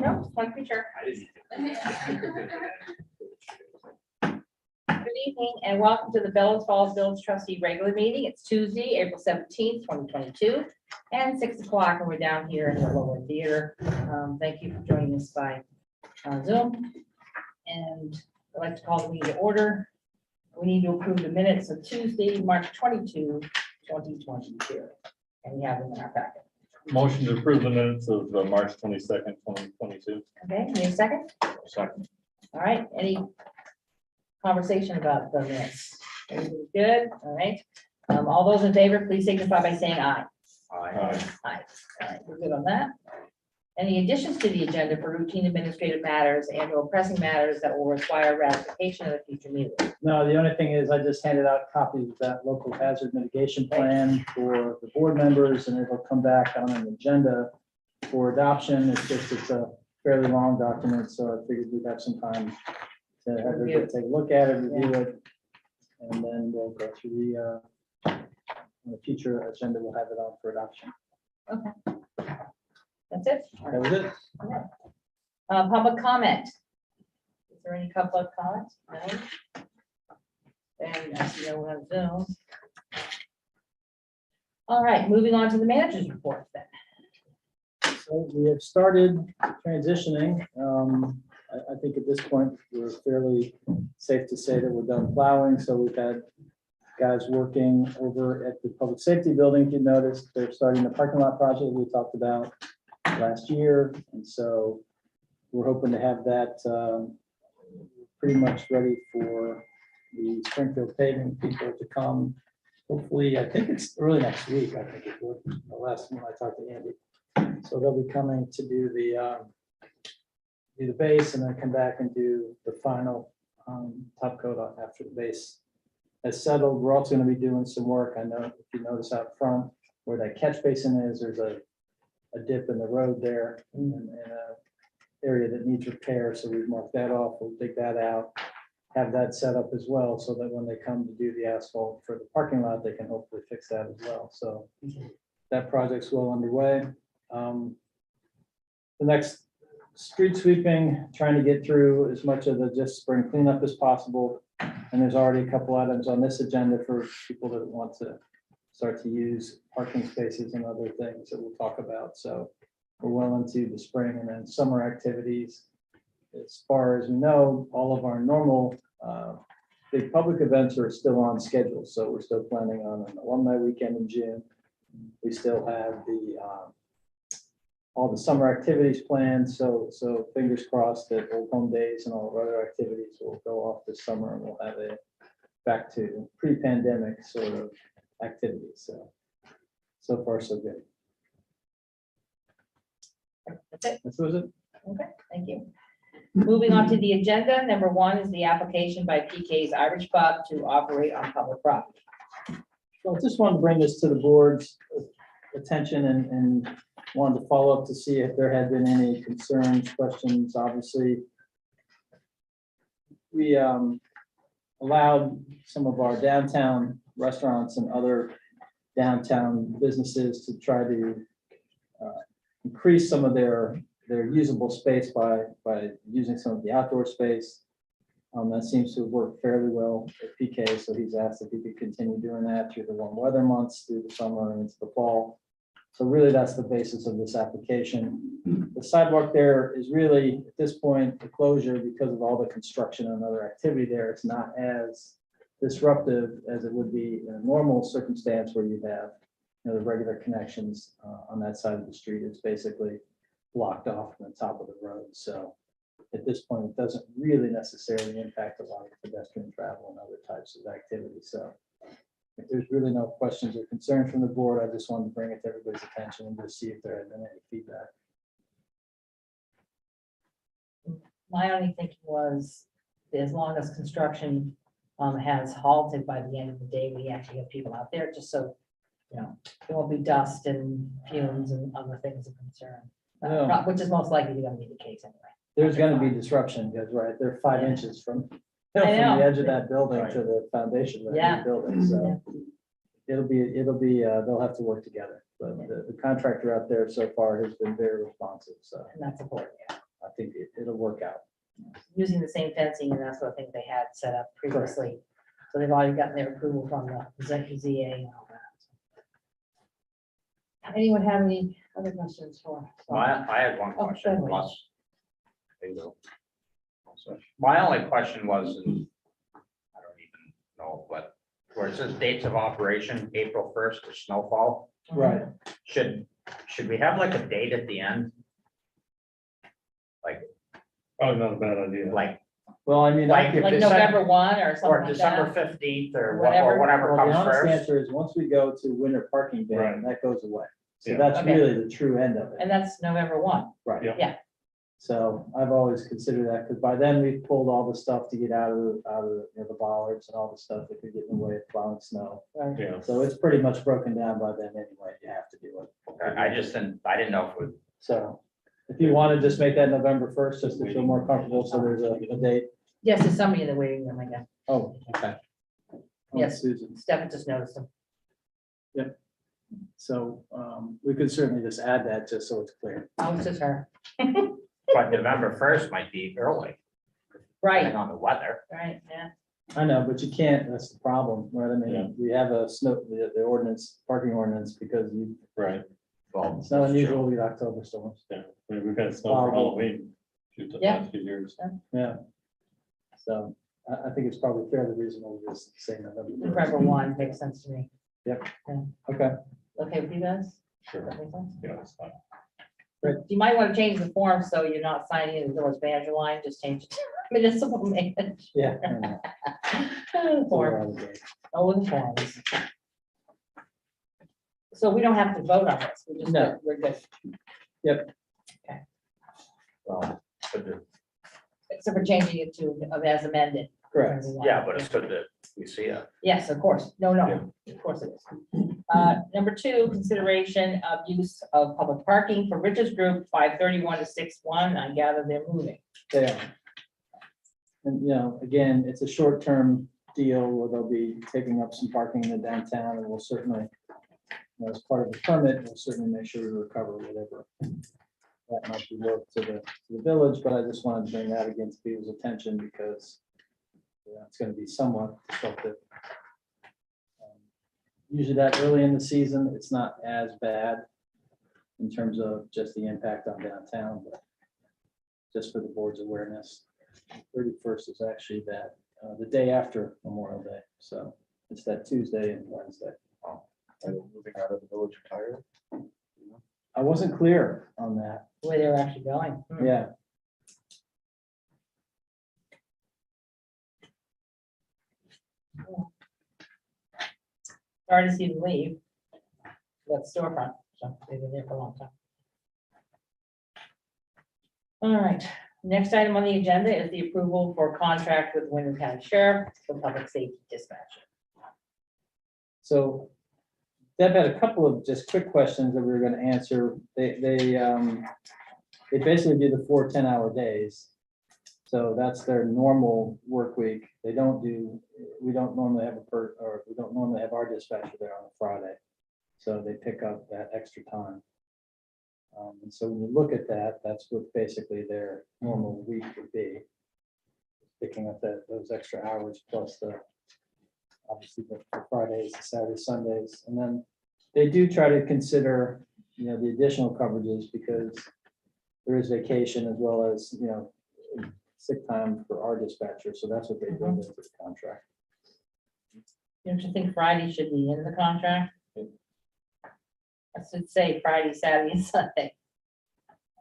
No, just want to be sure. Good evening and welcome to the Bellows Falls Village Trustee regular meeting. It's Tuesday, April 17th, 2022, and 6 o'clock, and we're down here in the lower theater. Thank you for joining us by Zoom. And I'd like to call the meeting to order. We need to approve the minutes of Tuesday, March 22, 2022. And we have them in our packet. Motion to approve the minutes of March 22nd, 2022. Okay, need a second? Second. All right, any conversation about the minutes? Everything good? All right. All those in favor, please signify by saying aye. Aye. Aye. All right, we're good on that. Any additions to the agenda for routine administrative matters and or pressing matters that will require ratification at a future meeting? No, the only thing is I just handed out copies of that local hazard mitigation plan for the board members, and it'll come back on an agenda for adoption. It's a fairly long document, so I figured we'd have some time to have everybody take a look at it, review it, and then we'll go through on the future agenda, we'll have it on for adoption. Okay. That's it? That was it. Public comment. Is there any public comments? No? And I see no one on Zoom. All right, moving on to the manager's report then. So we have started transitioning. I think at this point, we're fairly safe to say that we're done plowing. So we've had guys working over at the public safety building. If you noticed, they're starting the parking lot project we talked about last year. And so we're hoping to have that pretty much ready for the Springfield paving people to come. Hopefully, I think it's early next week. I think it was the last one I talked to Andy. So they'll be coming to do the base and then come back and do the final top coat on after the base has settled. We're also going to be doing some work. I know if you notice out front where that catch basin is, there's a dip in the road there and an area that needs repair. So we've marked that off. We'll dig that out, have that set up as well, so that when they come to do the asphalt for the parking lot, they can hopefully fix that as well. So that project's well underway. The next street sweeping, trying to get through as much of the just spring cleanup as possible. And there's already a couple items on this agenda for people that want to start to use parking spaces and other things that we'll talk about. So we're well into the spring and then summer activities. As far as we know, all of our normal big public events are still on schedule. So we're still planning on an alumni weekend in June. We still have all the summer activities planned. So fingers crossed that Old Home Days and all of our other activities will go off this summer and we'll have a back to pre-pandemic sort of activities. So far so good. That's it. This was it. Okay, thank you. Moving on to the agenda, number one is the application by PK's Irish Pub to operate on public property. So I just wanted to bring this to the board's attention and wanted to follow up to see if there had been any concerns, questions. Obviously, we allowed some of our downtown restaurants and other downtown businesses to try to increase some of their usable space by using some of the outdoor space. That seems to have worked fairly well at PK, so he's asked if he could continue doing that through the warm weather months, through the summer and into the fall. So really, that's the basis of this application. The sidewalk there is really, at this point, the closure because of all the construction and other activity there. It's not as disruptive as it would be in a normal circumstance where you have the regular connections on that side of the street. It's basically blocked off from the top of the road. So at this point, it doesn't really necessarily impact a lot of pedestrian travel and other types of activities. So if there's really no questions or concerns from the board, I just wanted to bring it to everybody's attention and just see if there had been any feedback. My only thinking was, as long as construction has halted by the end of the day, we actually have people out there, just so, there won't be dust and fumes and other things of concern, Yeah. which is most likely going to be the case anyway. There's going to be disruption because, right, they're 5 inches from the know. edge of that building Right. to the foundation of Yeah. the building. So it'll be, they'll have to work together. But the contractor out there so far has been very responsive. So And that's important, yeah. think it'll work out. Using the same fencing and that sort of thing they had set up previously. So they've already gotten their approval from the ZA and all that. Anyone have any other questions for? I had one Oh, question, certainly. plus. There you go. My only question was, and I don't even know, but where it says dates of operation, April 1st to snowfall, Right. should we have like a date at the end? Probably not a bad idea. Like, Well, I mean, I Like could- Like December- November 1 or something or like December that? 15th or Whatever. whatever well, the comes honest first? answer is, once we go to winter parking ban, Right. that goes away. So Yeah. that's Okay. really the true end of it. And that's November 1. Right. Yeah. Yeah. So I've always considered that, because by then we've pulled all the stuff to get out of, you know, the bollards and all the stuff that could get in the way of plowing snow. Right. Yeah, So it's pretty much broken down by then anyway, you have to do it. Okay, I didn't know if it would, So if you want to just make that November 1st, just to feel more comfortable, so there's a date. Yes, there's somebody in the waiting room, I guess. Oh, okay. Oh, Yes. Susan. Stefan just noticed him. So we could certainly just add that, just so it's clear. Oh, it's just her. but November 1st might be early, Right, depending on the weather. right, yeah. I know, but you can't, that's the problem, right? I Yeah. mean, we have a the ordinance, parking ordinance, because right. Well, it's not unusual to get October storms. Yeah, I mean, we've had snow for Halloween. shoot, the Yeah. last few years. Yeah. So I think it's probably fairly reasonable to just say November. 1st. November 1 makes sense to me. Okay, Okay with you guys? Sure. Does that make sense? Yeah, it's fine. You might want to change the form so you're not signing in the village manager line, just change it to municipal manager. yeah. I know. Form, oh, the forms. So we don't have to vote on this, we just, No. we're good, well, good to- except for changing it to as amended. Correct. yeah, but it's good that we see it. Yes, of course. No, of course it is. Number 2, consideration of use of public parking for Richards Group, 531 to 61. I gather they're moving. They are. And, you know, again, it's a short-term deal where they'll be taking up some parking in the downtown, and we'll certainly, you know, as part of the permit, we'll certainly make sure we recover whatever that might be worth to the village, but I just wanted to bring that against people's attention, because it's gonna be somewhat disruptive. Usually that early in the season, it's not as bad in terms of just the impact on downtown, but just for the board's awareness, 31st is actually the day after Memorial Day, so it's that Tuesday and Wednesday. Moving out of the village entirely. I wasn't clear on that, Where they're actually going. yeah. Sorry to see them leave. That's storefront, so they've been there for a long time. All right, next item on the agenda is the approval for contract with Wyndham County Sheriff for public safety dispatcher. So Deb had a couple of just quick questions that we were gonna answer. They basically do the 4 10-hour days. So that's their normal work week. We don't normally have we don't normally have our dispatcher there on a Friday. So they pick up that extra time. And so when you look at that, that's what basically their normal week would be. Picking up those extra hours plus obviously the Fridays, the Saturdays, Sundays. And then they do try to consider, you know, the additional coverages, because there is vacation as well as, you know, sick time for our dispatcher. So that's what they build into the contract. Don't you think Friday should be in the contract? I should say Friday, Saturday, and Sunday.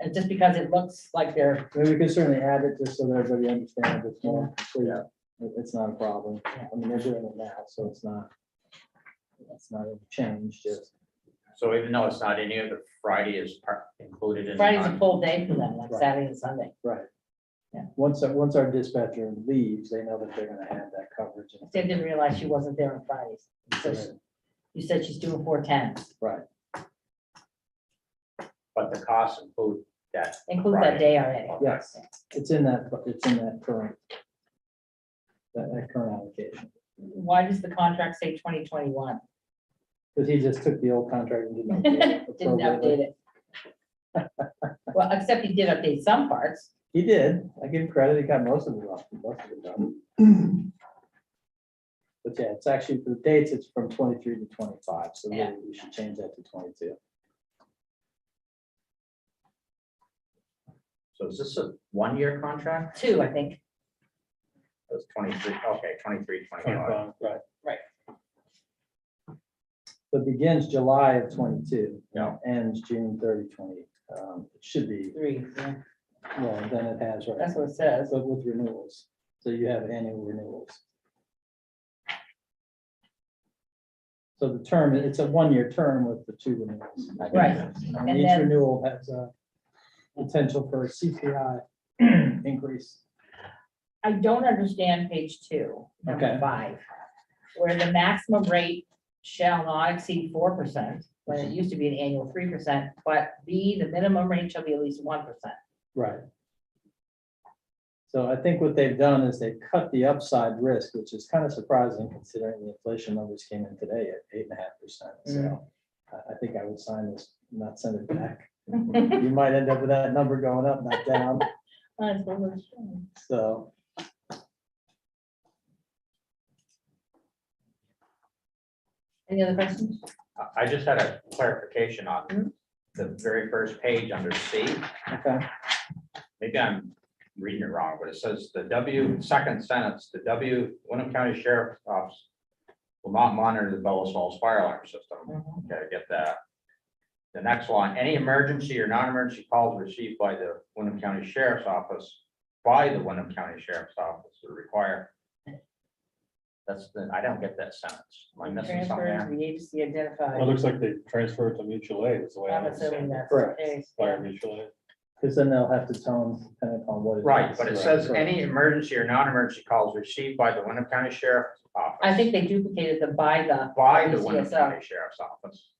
And just because it looks like they're, I mean, we can certainly add it just so that everybody understands it's more clear. It's not a problem. I mean, they're doing it now, so it's not a change, just. So even though it's not in here, the Friday is included in. the Friday's a con- full day for them, like Right. Saturday and Sunday. Right. Yeah. Once our dispatcher leaves, they know that they're gonna have that coverage. They didn't realize she wasn't there on Fridays. So you said she's doing 410s, Right, But the costs include that. include that Friday. day already. yes, it's in that current. That current allocation, Why does the contract say 2021? because he just took the old contract and didn't update it Didn't update appropriately. it. Well, except he did update some parts. He did. I give him credit. He got most of it done. But yeah, it's actually, for the dates, it's from 23 to 25, so Yeah. really we should change that to 22. So is this a 1-year contract? 2, I think. It's 23, okay, 23, 25. 25, right. So it begins July of 22. Yeah. Ends June 30, 20. It should be, 3, yeah. well, then it has, right? That's what it says. But with renewals, so you have annual renewals. So the term, it's a 1-year term with the 2 renewals. Right. And And each then- renewal has a potential for a CPI increase. I don't understand page 2, number Okay. 5, where the maximum rate shall not exceed 4%, when it used to be an annual 3%, but B, the minimum rate shall be at least 1%. Right. So I think what they've done is they've cut the upside risk, which is kind of surprising considering the inflation numbers came in today at 8.5%. So I think I would sign this, not send it back. You might end up with that number going up, not down. So. Any other questions? I just had a clarification on Mhm. the very first page under C. Okay. Maybe I'm reading it wrong, but it says the second sentence, the Wyndham County Sheriff's Office will not monitor the Bellows Falls fire alarm system. Mhm. Okay, I get that. The next one, any emergency or non-emergency calls received by the Wyndham County Sheriff's Office, will require. I don't get that sentence. Am I missing something Transfer there? to the agency identified. It looks like they transferred to mutual aid, is the way I I'm assuming understand it. that's Correct. the case. Fire mutual aid. Because then they'll have to tone depending upon what it is. Right, but it says Right. any emergency or non-emergency calls received by the Wyndham County Sheriff's Office. I think they duplicated the by the. By the Wyndham CSO. County Sheriff's Office.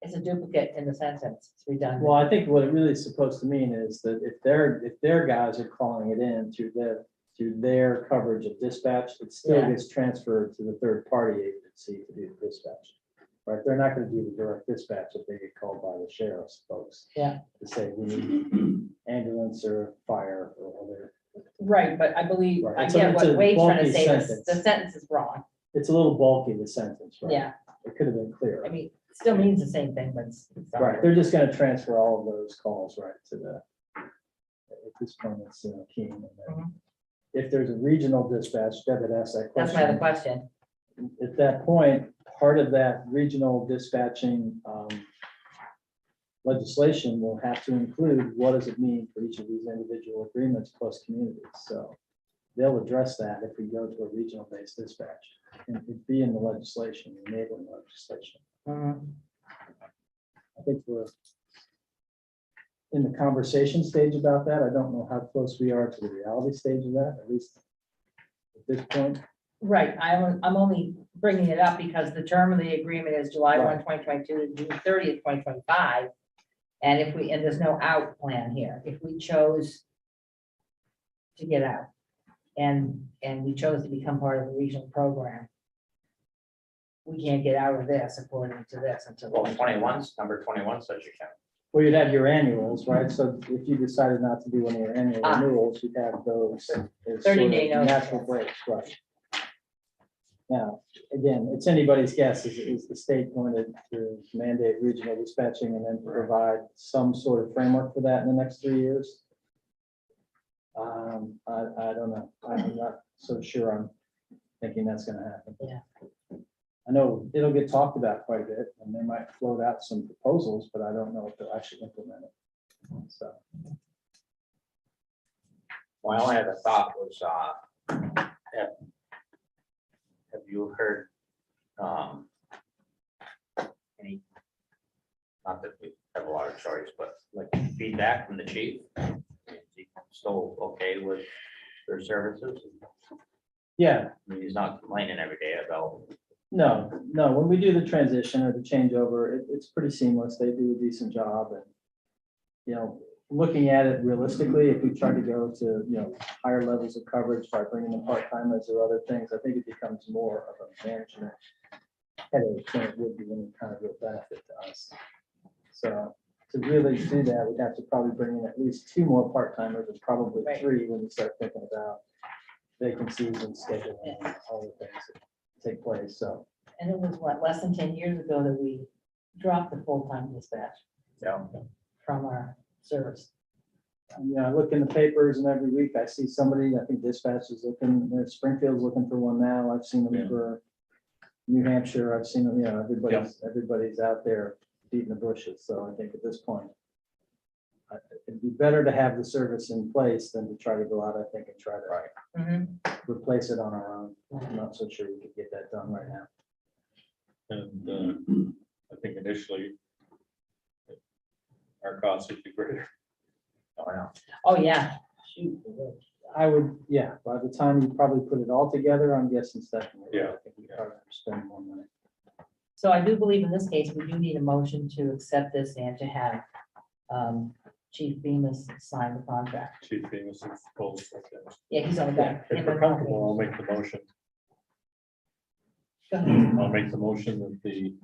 It's a duplicate in the sentence. It's redundant. Well, I think what it really is supposed to mean is that if their guys are calling it in to their coverage of dispatch, it still Yeah. gets transferred to the third party agency to do the dispatch. Right? They're not gonna do the direct dispatch if they get called by the sheriff's folks. Yeah. To say we need ambulance or fire or other. Right, but I believe, Right. I It's a- get it's what a Wade's trying to bulky say, sentence. the sentence is wrong. It's a little bulky, the sentence, right? Yeah, It could have been clearer. I mean, it still means the same thing, but it's not. Right, they're just gonna transfer all of those calls right to at this point, it's Keene. And then Mhm. if there's a regional dispatch, David asked that That's my other question. question. At that point, part of that regional dispatching legislation will have to include what does it mean for each of these individual agreements plus communities. So they'll address that if we go to a regional based dispatch. And it'd be in the legislation, enabling legislation. Mhm. I think we're in the conversation stage about that. I don't know how close we are to the reality stage of that, at least at this point. Right, I'm only bringing it up because the term of the agreement is July 1, Right. 2022 to June 30th, 2025. And and there's no out plan here, if we chose to get out and we chose to become part of the regional program, we can't get out of this according to this until. Well, 21, number 21 says you can. Well, you'd have your annuals, right? So if you decided not to do one of your annual Ah. renewals, you'd have those. as 30-day sort of notice. Natural breaks, right? Now, again, it's anybody's guess. Is the state going to mandate regional dispatching and then provide some sort of framework for that in the next 3 years? I don't know. I'm not so sure I'm thinking that's gonna happen. Yeah. I know it'll get talked about quite a bit and they might float out some proposals, but I don't know if they'll actually implement it. So, My only other thought was, have you heard, any, not that we have a lot of choice, but like feedback from the chief? Is he still okay with their services? yeah, I mean, he's not complaining every day about. no, when we do the transition or the changeover, it's pretty seamless. They do a decent job and, you know, looking at it realistically, if we try to go to, higher levels of coverage by bringing in part-timers or other things, I think it becomes more of a management headache than it would be any kind of real benefit to us. So to really do that, we'd have to probably bring in at least 2 more part-timers, and probably Right. 3 when you start thinking about vacancies and scheduling and all the things that take place, so. And it was what, less than 10 years ago that we dropped the full-time dispatch Yeah. from our service. You know, I look in the papers and every week I see somebody, I think dispatch is looking, Springfield's looking for one now. I've seen them Yeah. for New Hampshire. I've seen them, you know, everybody's out there beating the bushes. So I think at this point, it'd be better to have the service in place than to try to go out, I think, and try to Mhm. replace it on our own. I'm not so sure we could get that done right now. And I think initially our costs would be greater. Oh, yeah. Oh, yeah. Shoot. I would, yeah, by the time you probably put it all together, I'm guessing Stephanie. Yeah. I think we probably have to spend more money. So I do believe in this case, we do need a motion to accept this and to have Chief Bemis sign the contract. Chief Amos is supposed. Yeah, he's on the back. If we're comfortable, I'll make the motion. Go ahead. I'll make the motion that the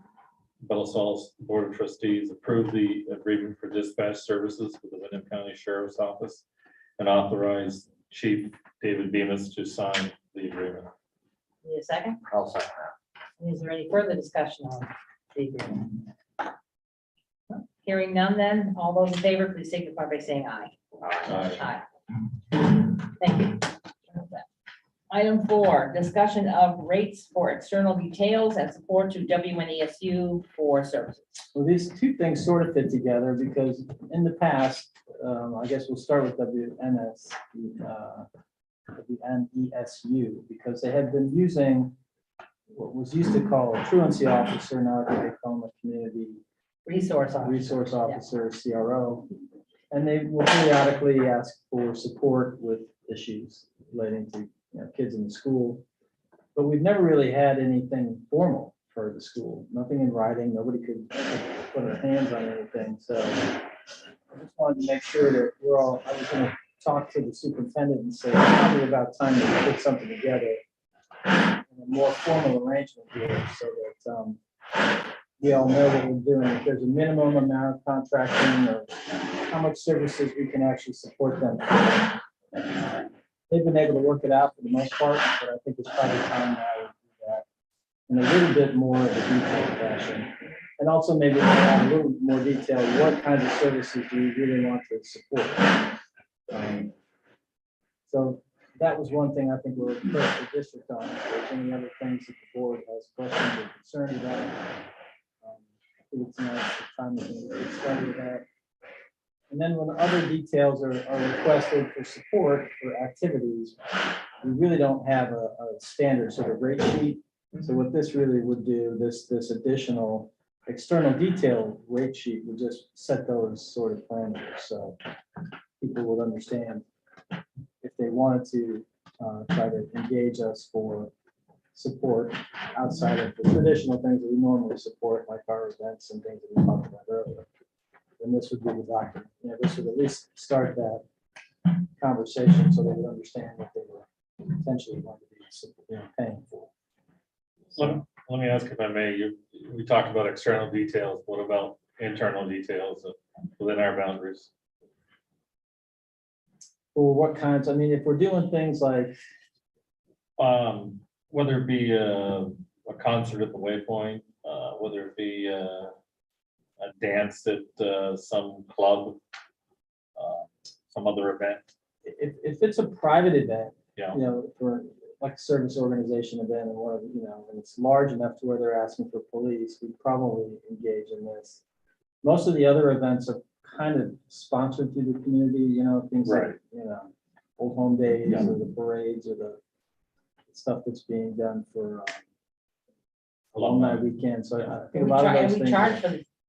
Bellows Board of Trustees approve the agreement for dispatch services with the Wyndham County Sheriff's Office and authorize Chief David Bemis to sign the agreement. Need a second? I'll second that. Is there any further discussion on the agreement? Hearing none then, all those in favor, please signify by saying aye. Aye. Aye. Thank you. Item 4, discussion of rates for external details and support to WNESU for services. Well, these 2 things sort of fit together because in the past, I guess we'll start with WNESU, because they had been using what was used to call a truancy officer, now they call them a community Resource officer, CRO. And they will periodically ask for support with issues relating to, kids in the school. But we've never really had anything formal for the school, nothing in writing, nobody could put their hands on anything, so I just wanted to make sure that I was gonna talk to the superintendent and say, it's probably about time to put something together in a more formal arrangement here, so that we all know what we're doing. If there's a minimum amount of contracting or how much services we can actually support them. They've been able to work it out for the most part, but I think it's probably time now to do that in a little bit more of a detailed fashion. And also maybe add a little more detail, what kinds of services do we really want to support? So that was one thing I think we'll put the district on. If there's any other things that the board has questions or concerns about, I think it's nice the time we can get started with that. And then when other details are requested for support for activities, we really don't have a standard sort of rate sheet. So what this really would do, this additional external detail rate sheet would just set those sort of parameters. So people would understand if they wanted to try to engage us for support outside of the traditional things that we normally support, like our events and things that we talked about earlier. And this would be the document. This would at least start that conversation so they would understand what they were potentially going to be paying for. Let me ask if I may, we talked about external details. What about internal details within our boundaries? Or what kinds, I mean, if we're doing things like, Whether it be a concert at the Waypoint, whether it be a dance at some club, some other event. if it's a private event, Yeah. For like a service organization event and one of, and it's large enough to where they're asking for police, we probably engage in this. Most of the other events are kind of sponsored through the community, things like, Old Home Days Yeah. or the parades or the stuff that's being done for alumni weekend. So I think a lot of those things.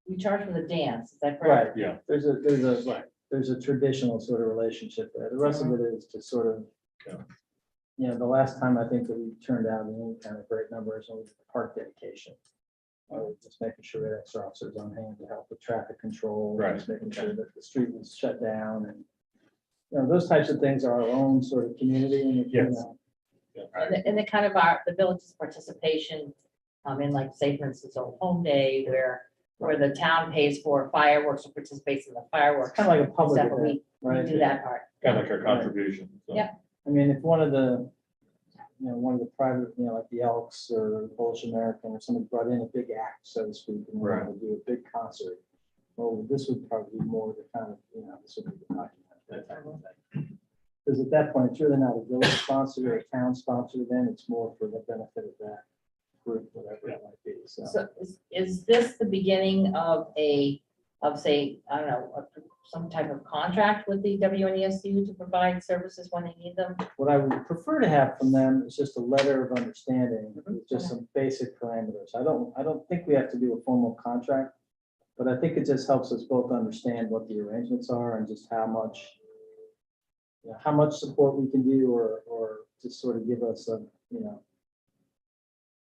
We charge for the dance, is that correct? Right, Yeah. there's a traditional sort of relationship there. The rest of it is just sort of, the last time I think that we turned out any kind of great numbers was the park dedication. Just making sure we had extra officers on hand to help with traffic control. Right. Just making sure that the street was shut down and, those types of things are our own sort of community and, Yes. And the kind of the village's participation in, like, say, for instance, Old Home Day, where where the town pays for fireworks or participates in the fireworks. Kind of like a public Stuff, but event, we right? do that part. Kind of like our contribution. So. Yeah. I mean, if one of the, one of the private, like the Elks or Polish American or somebody brought in a big act, so to speak, and wanted to do a big concert. Well, this would probably be more the kind of, this would be the document, that type of thing. Because at that point, it's really not a village sponsored or a town sponsored event, it's more for the benefit of that group, whatever it might be, so. So is this the beginning of say, I don't know, some type of contract with the WNESU to provide services when they need them? What I would prefer to have from them is just a letter of understanding, Mhm. with just some basic parameters. I don't think we have to do a formal contract, but I think it just helps us both understand what the arrangements are and just how much, how much support we can do, or just sort of give us a,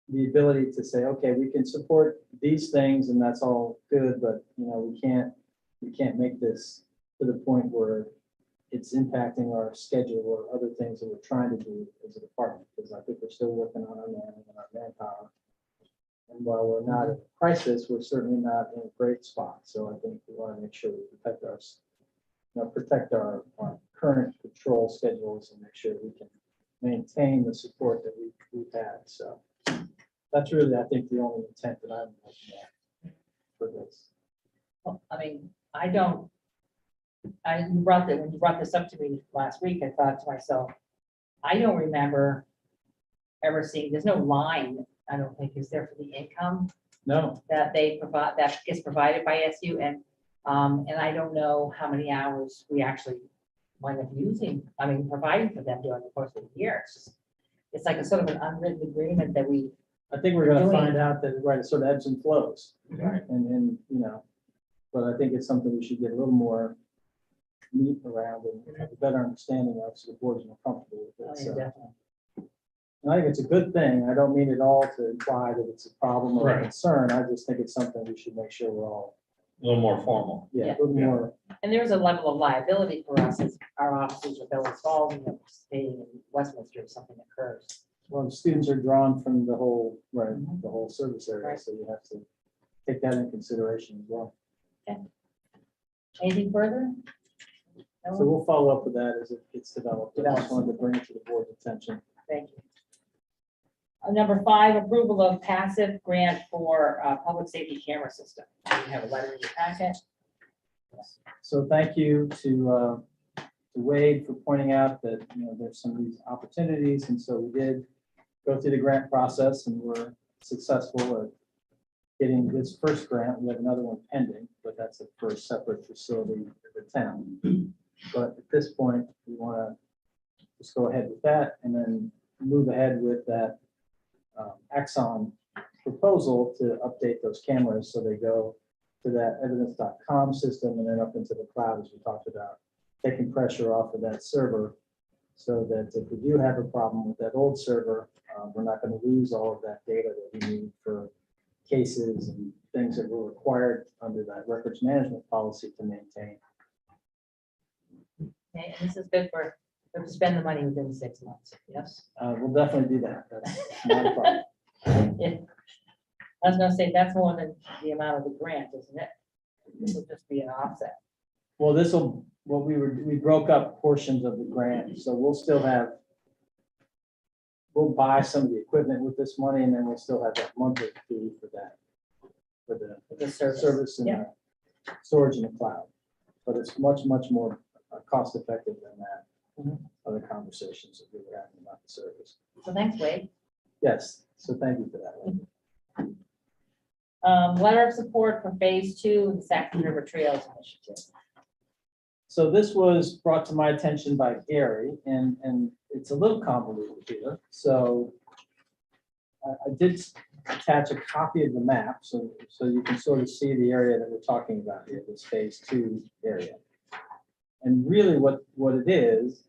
the ability to say, okay, we can support these things and that's all good, but, we can't make this to the point where it's impacting our schedule or other things that we're trying to do as a department, because I think we're still working on our manning and our manpower. And while we're not in a crisis, we're certainly not in a great spot. So I think we want to make sure we protect our current patrol schedules and make sure we can maintain the support that we've had. So that's really, I think, the only intent that I'm looking at for this. Well, I mean, when you brought this up to me last week, I thought to myself, I don't remember ever seeing, there's no line, I don't think, is there for the income No, that they provide, that gets provided by SU, and I don't know how many hours we actually wind up providing for them during the course of the year. It's like a sort of an unwritten agreement that we, I think we're going to Doing- find out that, right, it sort of ebbs and flows. Right. And, but I think it's something we should get a little more meat around and have a better understanding of, so the board's more comfortable with it. So, definitely. and I think it's a good thing. I don't mean at all to imply that it's a problem or a Right. concern. I just think it's something we should make sure we're all, A little more formal. a Yeah. little more. And there's a level of liability for us as our officers are Bellows Falls and participating in Westminster if something occurs. Well, the students are drawn from the whole, right, the whole service area, Right. so you have to take that into consideration as well. Anything further? No? So we'll follow up with that as it gets developed. I just wanted to bring it to the board's attention. Thank you. Number 5, approval of passive grant for public safety camera system. You have a letter in your packet. So thank you to Wade for pointing out that, there's some of these opportunities, and so we did go through the grant process and we're successful at getting this first grant. We have another one pending, but that's for a separate facility for the town. But at this point, we want to just go ahead with that and then move ahead with that Axon proposal to update those cameras so they go to that evidence.com system and then up into the cloud, as we talked about, taking pressure off of that server so that if we do have a problem with that old server, we're not going to lose all of that data that we need for cases and things that were required under that records management policy to maintain. Okay, and this is good for to spend the money within 6 months. Yes. We'll definitely do that. That's not a problem. Yeah. I was gonna say, that's more than the amount of the grant, isn't it? This will just be an offset. Well, we broke up portions of the grant, so we'll buy some of the equipment with this money, and then we'll still have that monthly fee for that, for The service. service and Yeah. storage in the cloud. But it's much, much more cost effective than that. Mhm. Other conversations that we were having about the service. So thanks, Wade. Yes, so thank you for that. Lynn. Letter of support for phase 2 of the Saxon River Trails Initiative. So this was brought to my attention by Gary, and it's a little convoluted here. So I did attach a copy of the map, so you can sort of see the area that we're talking about here, this phase 2 area. And really what it is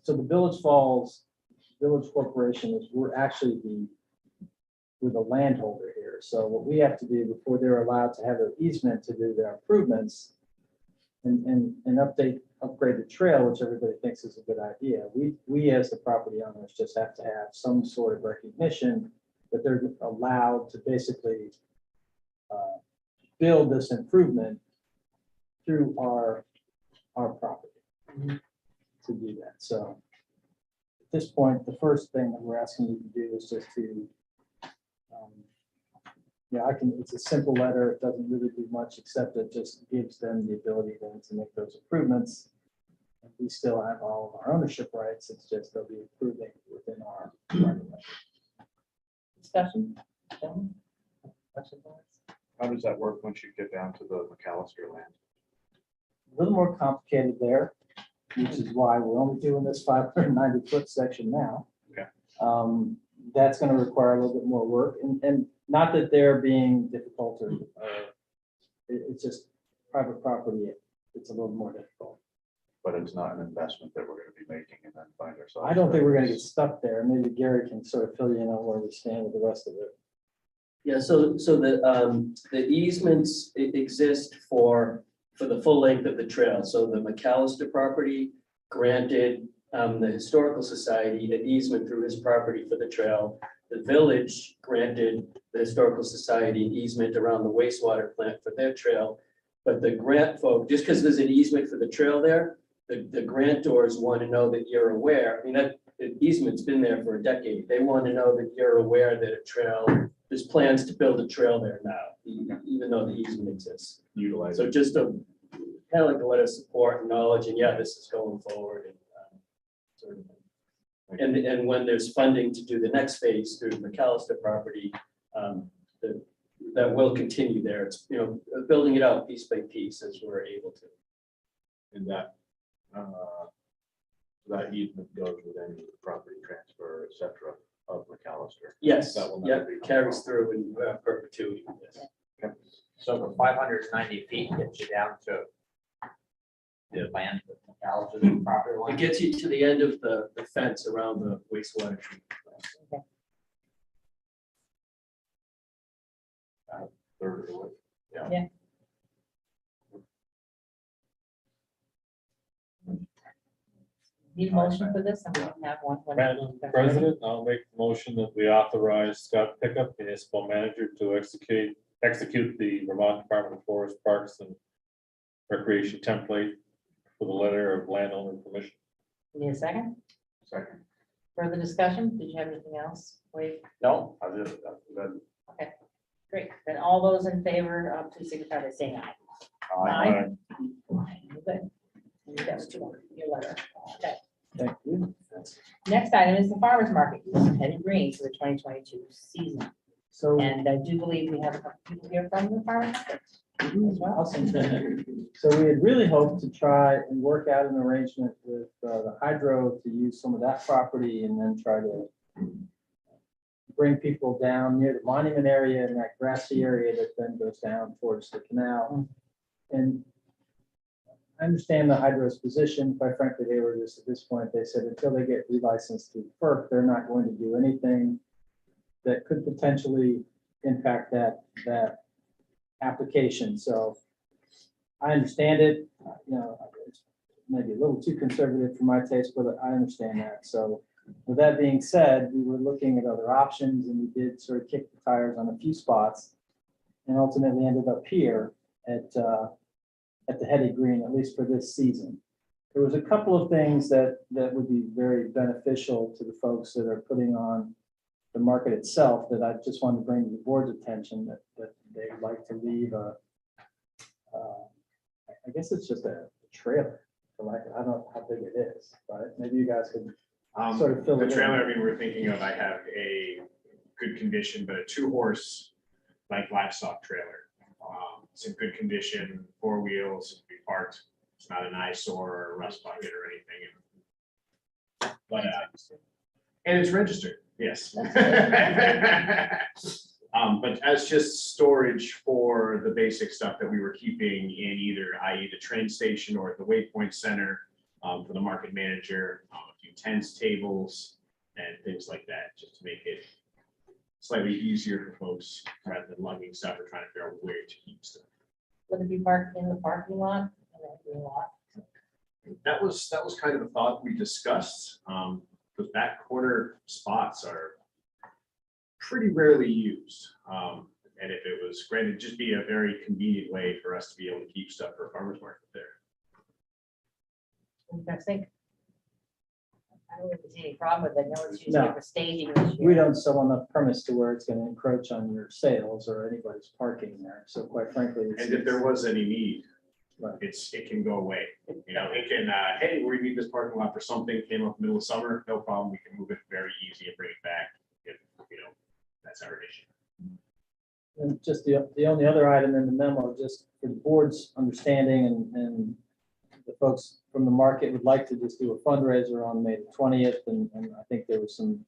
so the Village Falls Village Corporation we're the landholder here. So what we have to do before they're allowed to have an easement to do their improvements and update upgrade the trail, which everybody thinks is a good idea. We as the property owners just have to have some sort of recognition that they're allowed to basically build this improvement through our property to do that. So at this point, the first thing that we're asking you to do is just to, it's a simple letter. It doesn't really do much, except it just gives them the ability then to make those improvements. And we still have all of our ownership rights. It's just they'll be improving within our right of way. Discussion? Gentlemen? Questions? How does that work once you get down to the McAllister land? A little more complicated there, which is why we're only doing this 590-foot section now. Okay. That's going to require a little bit more work, and not that they're being difficult or it's just private property. It's a little more difficult. But it's not an investment that we're going to be making and then find ourselves. I don't think we're going to get stuck there. Maybe Gary can sort of fill you in on where we stand with the rest of it. Yeah, so the easements exist for the full length of the trail. So the McAllister property granted the Historical Society an easement through his property for the trail. The village granted the Historical Society an easement around the wastewater plant for their trail. But the grant folk, just because there's an easement for the trail there, the grantors want to know that you're aware. I mean, that the easement's been there for a decade. They want to know that you're aware that a trail, there's plans to build a trail there now, even though the easement exists. Utilize. So just a kind of like a letter of support and knowledge, and yeah, this is going forward and sort of. And when there's funding to do the next phase through the McAllister property, that will continue there. It's, building it out piece by piece as we're able to. And that easement goes with any property transfer, et cetera, of McAllister. Yes, That will yeah, never be. carries through in perpetuity. Yes. So the 590 feet gets you down to the land, the property It line. gets you to the end of the fence around the wastewater treatment plant. Third of it. Yeah. Need a motion for this? I'm going to have one. Madam President, I'll make the motion that we authorize Scott Pickup, municipal manager, to execute the Vermont Department of Forest, Parks and Recreation template for the letter of landowner permission. Need a second? Second. Further discussion? Did you have anything else? Wait, No, I just, great. Then all those in favor, please signify by saying aye. Aye. Good. That was your letter. Okay. Thank you. Next item is the farmer's market, use of Headed Green for the 2022 season. So And I do believe we have a couple people here from the farmer's market. awesome. So we had really hoped to try and work out an arrangement with the hydro to use some of that property and then try to bring people down near the monument area and that grassy area that then goes down towards the canal. And I understand the hydro's position. Quite frankly, they were just at this point, they said until they get relicensed through FERC, they're not going to do anything that could potentially impact that application. So I understand it, it's maybe a little too conservative for my taste, but I understand that. So with that being said, we were looking at other options and we did sort of kick the tires on a few spots and ultimately ended up here at the Headed Green, at least for this season. There was a couple of things that would be very beneficial to the folks that are putting on the market itself that I just wanted to bring to the board's attention that they would like to leave I guess it's just a trailer. I don't know how big it is, but maybe you guys could sort of fill it The in. trailer, I mean, we're thinking of, I have a good condition, but a 2-horse like livestock trailer. It's in good condition, 4 wheels, it can be parked. It's not an eyesore or a rust bucket or anything. But, and it's registered, yes. But as just storage for the basic stuff that we were keeping in either, i.e. the train station or at the Waypoint Center, for the market manager, a few tents, tables, and things like that, just to make it slightly easier for folks rather than lugging stuff or trying to figure out where to keep stuff. Would it be parked in the parking lot? In the green lot? That was kind of the thought we discussed. Those back corner spots are pretty rarely used. And if it was granted, just be a very convenient way for us to be able to keep stuff for a farmer's market there. I think. I don't really see any problem with it. No one's using No. it for staging this We year. don't sell enough premise to where it's gonna encroach on your sales or anybody's parking there. So quite frankly. And if there was any need, Right. it can go away. You know, it can, hey, we need this parking lot for something, came up middle of summer, no problem. We can move it very easy and bring it back if, you know, that's our issue. And just the only other item in the memo, just for the board's understanding and the folks from the market would like to just do a fundraiser on May 20th. And I think there was some,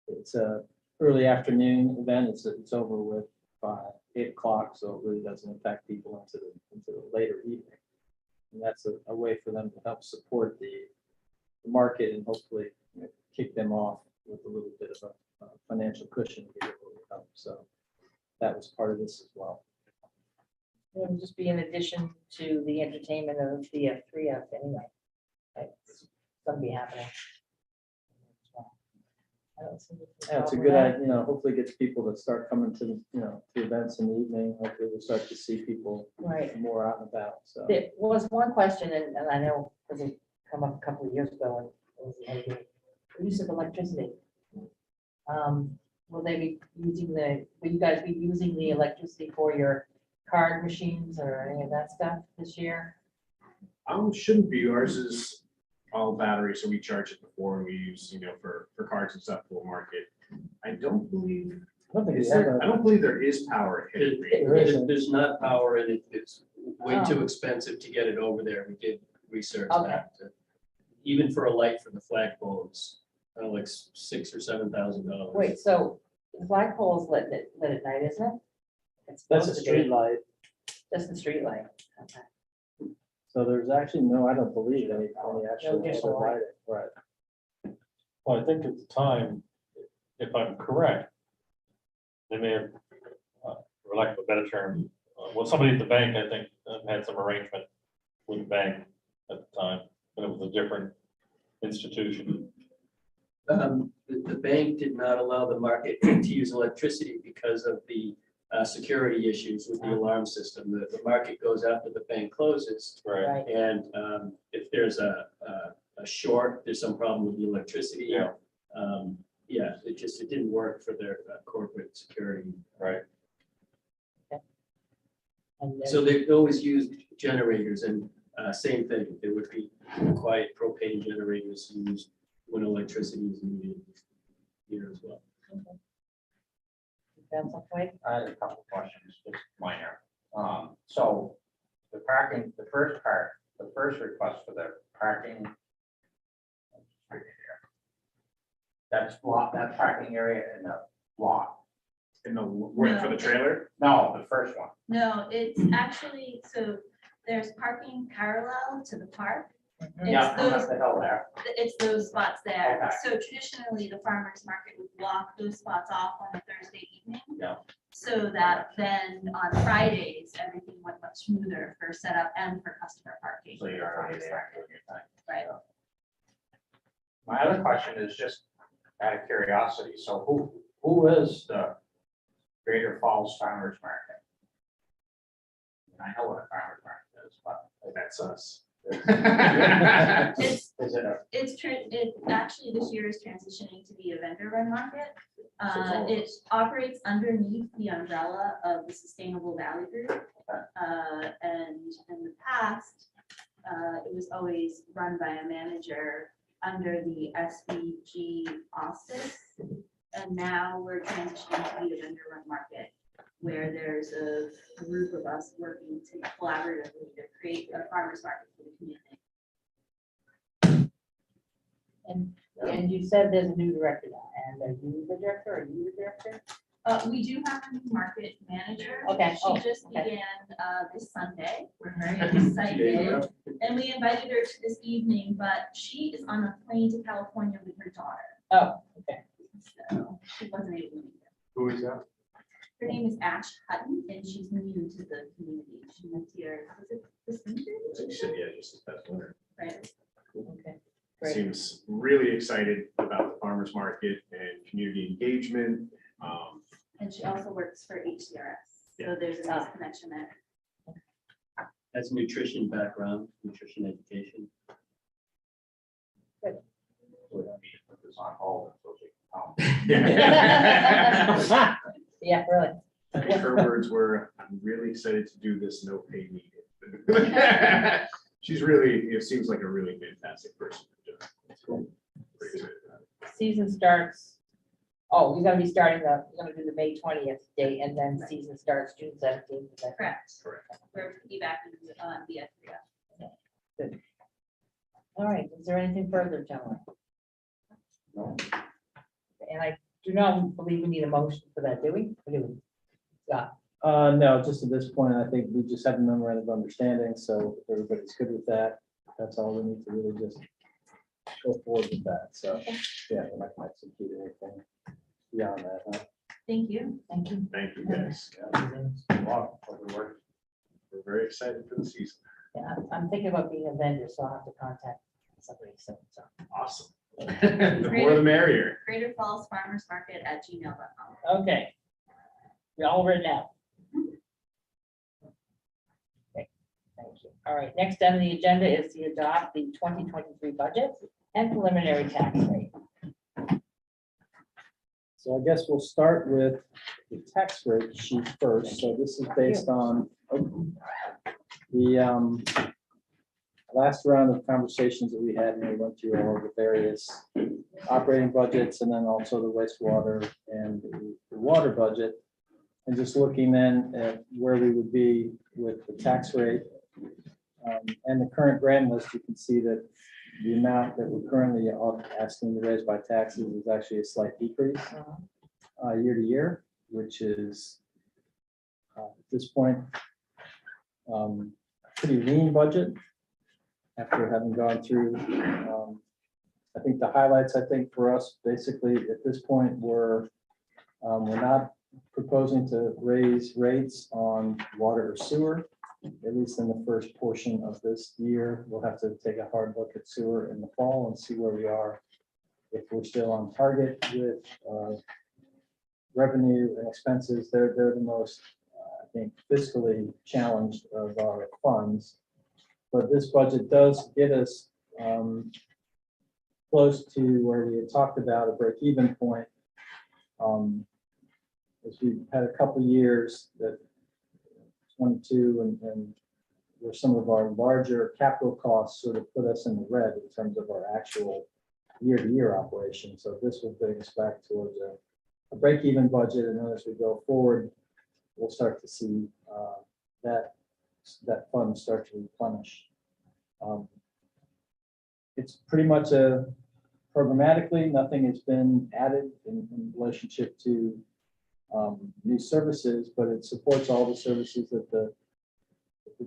it's a early afternoon event. It's over with by 8 o'clock, so it really doesn't impact people into the later evening. And that's a way for them to help support the market and hopefully, you know, kick them off with a little bit of a financial cushion to give it a little help. So that was part of this as well. It would just be in addition to the entertainment of the 3F anyway. Right? It's gonna be happening. I don't see any Yeah, it's a problem with good that. idea, you know, hopefully gets people to start coming to, you know, to events in the evening. Hopefully we'll start to see people Right. more out and about, so. There was one question, and I know, because it come up a couple of years ago, and it was the use of electricity. Will they be using will you guys be using the electricity for your card machines or any of that stuff this year? Shouldn't be. Ours is all battery, so we charge it before and we use, you know, for cards and stuff for market. I don't believe, I don't think is we have there, I a, don't believe there is power. at Hidden Creek. There's not power and it's way too Oh. expensive to get it over there. We did research Okay. that. Even for a light for the flagpole, it's like $6,000 or $7,000. Wait, so the flagpole's lit at night, isn't it? It's that's a supposed to street be, light, just the street light. Okay. so there's actually no, I don't believe any actual additional other light. lighting, right? Well, I think at the time, if I'm correct, they may have, for lack of a better term, well, somebody at the bank, I think, had some arrangement with the bank at the time, but it was a different institution. The bank did not allow the market to use electricity because of the security issues with the alarm system. The market goes after the bank closes. Right. Right. And if there's a short, there's some problem with the electricity. Yeah. Yeah, it didn't work for their corporate security. Right. And then- So they always used generators and same thing, there would be quiet propane generators used when electricity is needed here as well. That's okay. I had a couple of questions, just minor. So the parking, the first request for the parking. Right here. That's lot, that parking area in the lot. In the, wait, for the trailer? No, the first one. No, it's actually, so there's parking parallel to the park. Yeah, It's I'm those, at the hill there. it's those spots there. Okay. So traditionally, the farmer's market would block those spots off on a Thursday evening. Yeah. So that then on Fridays, everything went much smoother for setup and for customer parking. So for the you're already farmer's there market. doing your thing. Right. My other question is just out of curiosity, so who is the Greater Falls Farmers Market? I know what a farmer's market is, but. That's us. It's, Is it a, it actually this year is transitioning to be a vendor run market. So it's all of It us. operates underneath the umbrella of the Sustainable Valley Group. And in the past, it was always run by a manager under the SVG auspice. And now we're transitioning to be a vendor run market, where there's a group of us working to collaboratively to create a farmer's market for the community. And you said there's a new director now, and are you the director, or are you the director? We do have a new market manager. Okay. Oh, She just okay. began this Sunday. We're very excited. And we invited her to this evening, but she is on a plane to California with her daughter. Oh, okay. So she wasn't able to make it. Who is that? Her name is Ash Hutton, and she's new to the community. She moved here, was it this winter? She said, yeah, just this past winter. Right. Okay, great. Seems really excited about the farmer's market and community engagement. And she also works for HCRS, Yeah. so there's a nice connection there. Has nutrition background, nutrition education. Put this on hold until she Yeah, really. I think her words were, "I'm really excited to do this, no pay needed." She's really, it seems like a really fantastic person. Pretty excited about it. Season starts, oh, you're gonna be starting you're gonna do the May 20th date, and then season starts June 17th. is that correct? Correct. Correct. We're piggybacking via 3. All right, is there anything further, gentlemen? No. And I do not believe we need a motion for that, do we? Or do we? Scott? No, just at this point, I think we just have a memorandum of understanding, so if everybody's good with that, that's all we need to really just go forward with that, so, yeah, we're not gonna execute anything beyond that, huh? Thank you. Thank you. Thank you, guys. Wow, hope it works. We're very excited for the season. Yeah, I'm thinking about being a vendor, so I'll have to contact somebody soon, so. Awesome. The more the merrier. Greater Falls Farmers Market at gmail.com. Okay. You're all written out. Okay, thank you. All right, next on the agenda is to adopt the 2023 budget and preliminary tax rate. So I guess we'll start with the tax rate sheet first. So this is based on the last round of conversations that we had, and we went through all of the various operating budgets and then also the wastewater and the water budget. And just looking then at where we would be with the tax rate and the current grand list, you can see that the amount that we're currently asking to raise by taxes is actually a slight decrease year to year, which is at this point a pretty lean budget after having gone through. I think the highlights, I think for us, basically at this point, we're not proposing to raise rates on water or sewer, at least in the first portion of this year. We'll have to take a hard look at sewer in the fall and see where we are. If we're still on target with revenue and expenses, they're the most, I think, fiscally challenged of our funds. But this budget does get us close to where we had talked about a break-even point. As we've had a couple years that 22 and where some of our larger capital costs sort of put us in the red in terms of our actual year-to-year operation. So this will bring us back towards a break-even budget, and then as we go forward, we'll start to see that fund start to replenish. It's pretty much programmatically, nothing has been added in relationship to new services, but it supports all the services that the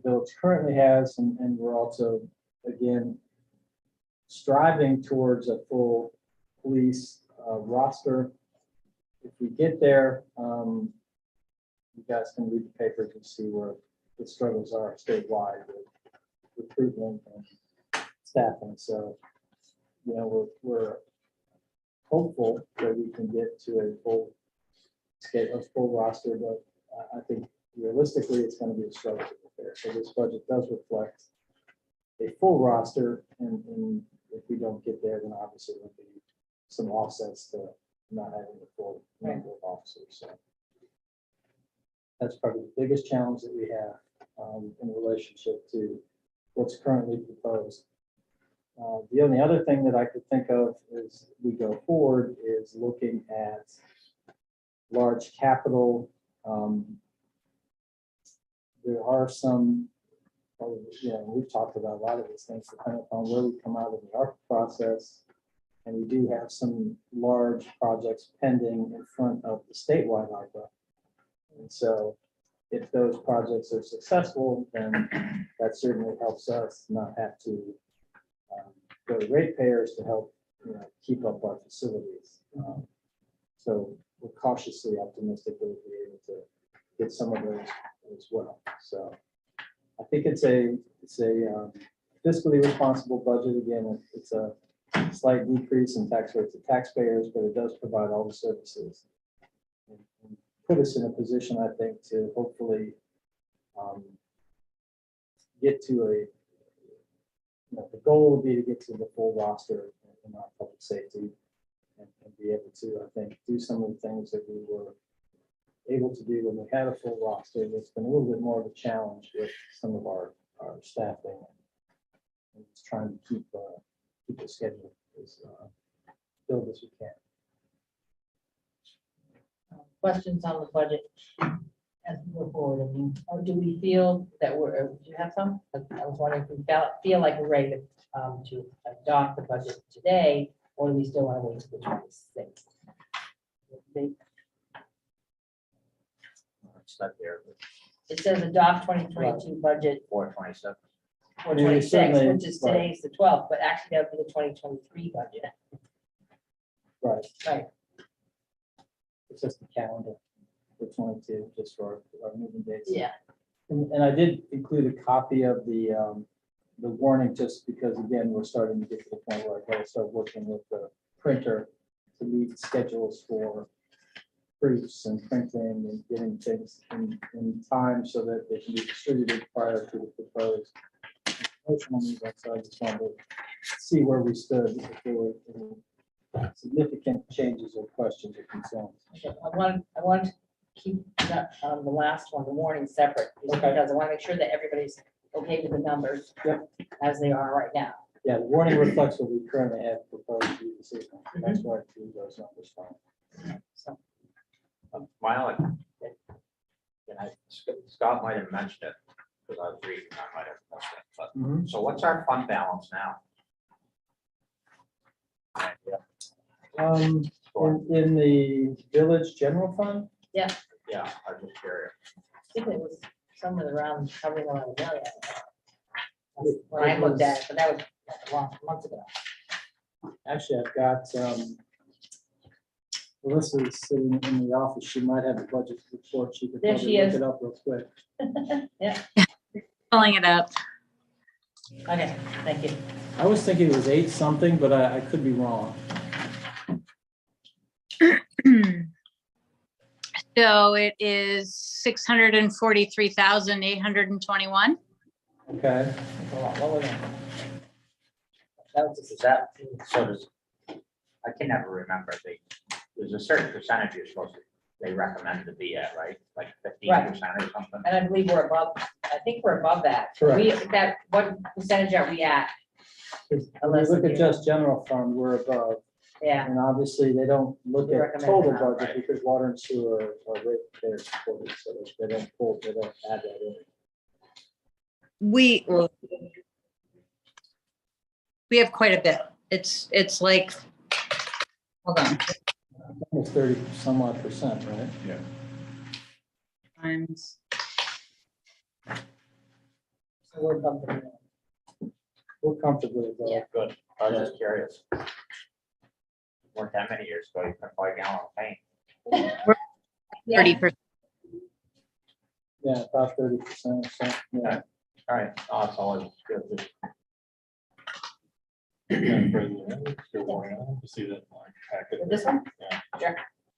village currently has, and we're also, again, striving towards a full police roster. If we get there, you guys can read the papers and see where the struggles are statewide with recruitment and staffing. So, you know, we're hopeful that we can get to a full roster, but I think realistically, it's going to be a struggle to get there. So this budget does reflect a full roster, and if we don't get there, then obviously there'll be some offsets to not having a full number of officers. So that's probably the biggest challenge that we have in relationship to what's currently proposed. The only other thing that I could think of as we go forward is looking at large capital. There are some, we've talked about a lot of these things depending upon where we come out of the ARP process. And we do have some large projects pending in front of the statewide ARPA. And so if those projects are successful, then that certainly helps us not have to go to ratepayers to help keep up our facilities. So we're cautiously optimistic that we'll be able to get some of those as well. So I think it's a fiscally responsible budget. Again, it's a slight decrease in tax rates to taxpayers, but it does provide all the services. And put us in a position, I think, to hopefully get to a, the goal would be to get to the full roster in our public safety and be able to, I think, do some of the things that we were able to do when we had a full roster. It's been a little bit more of a challenge with some of our staffing. And just trying to keep the schedule as filled as we can. Questions on the budget as we go forward? I mean, or do we feel that do you have some? I was wondering if we feel like we're ready to adopt the budget today, or do we still want to wait till the 26th? It's not there, It says adopt 2022 budget 427. for I mean, we 26, certainly- which is today's the 12th, but actually that would be the 2023 budget. Right. Right. It's just the calendar for 22, just for our moving dates. Yeah. And I did include a copy of the warning, just because, again, we're starting to get to the point where I gotta start working with the printer to meet schedules for proofs and printing and getting things in time so that they can be distributed prior to the proposed promotional meeting. So I just wanted to see where we stood, if there were any significant changes or questions or concerns. Okay, I want to keep the last one, the warning separate, just Okay. because I want to make sure that everybody's okay with the numbers Yep. as they are right now. Yeah, the warning reflects what we currently have proposed to you this evening. That's why I drew those numbers from. So, My only, and Scott might have mentioned it, because I was reading, I might have missed it, but, Mhm. so what's our fund balance now? In the village general fund, Yeah, I was just curious. I think it was somewhere around, probably around a million. When I looked at it, but that was a long months ago. actually, I've got, Melissa is sitting in the office. She might have the budget report. She could There probably she look is. it up real quick. Pulling it up. Okay, thank you. I was thinking it was 8 something, but I could be wrong. So it is 643,821. Okay. What was that? That was, is that, so does, I can never remember, there's a certain percentage you're supposed to, they recommend to be at, right? Like 15% or something? And I believe we're above, I think we're above that. Correct. What percentage are we at? When you look at just general fund, we're above. Yeah, And obviously, they don't look They at recommend total that, budget right. because water and sewer are rate payer supported, so they don't add that in. We have quite a bit. It's like, hold on. Almost 30 some odd percent, right? Times. so we're above the. We're comfortably above. Yeah. Good, I was just curious. Weren't that many years ago, you could buy a gallon of paint. 30%. Yeah, about 30% or so. Yeah. All right, oh, it's always good to Madam President, still going on to see that in my packet. This one? Yeah.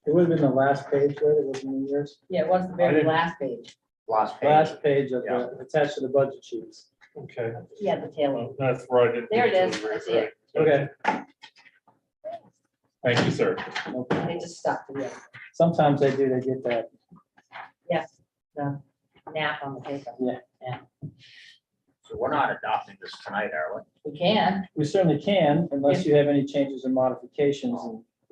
It would have been the last page, right? It wasn't in yours. Yeah, it was the I very didn't- last page. last page. Last page of Yeah. the, attached to the budget sheets. Okay. Yeah, the tail end. Well, that's where I didn't. There it get is. to the I see it. Okay. Thank you, sir. No problem. They just stopped it. Sometimes they do, they get that. Yes, the nap on the paper. So we're not adopting this tonight, are we? We can. We certainly can, unless you have any changes or modifications,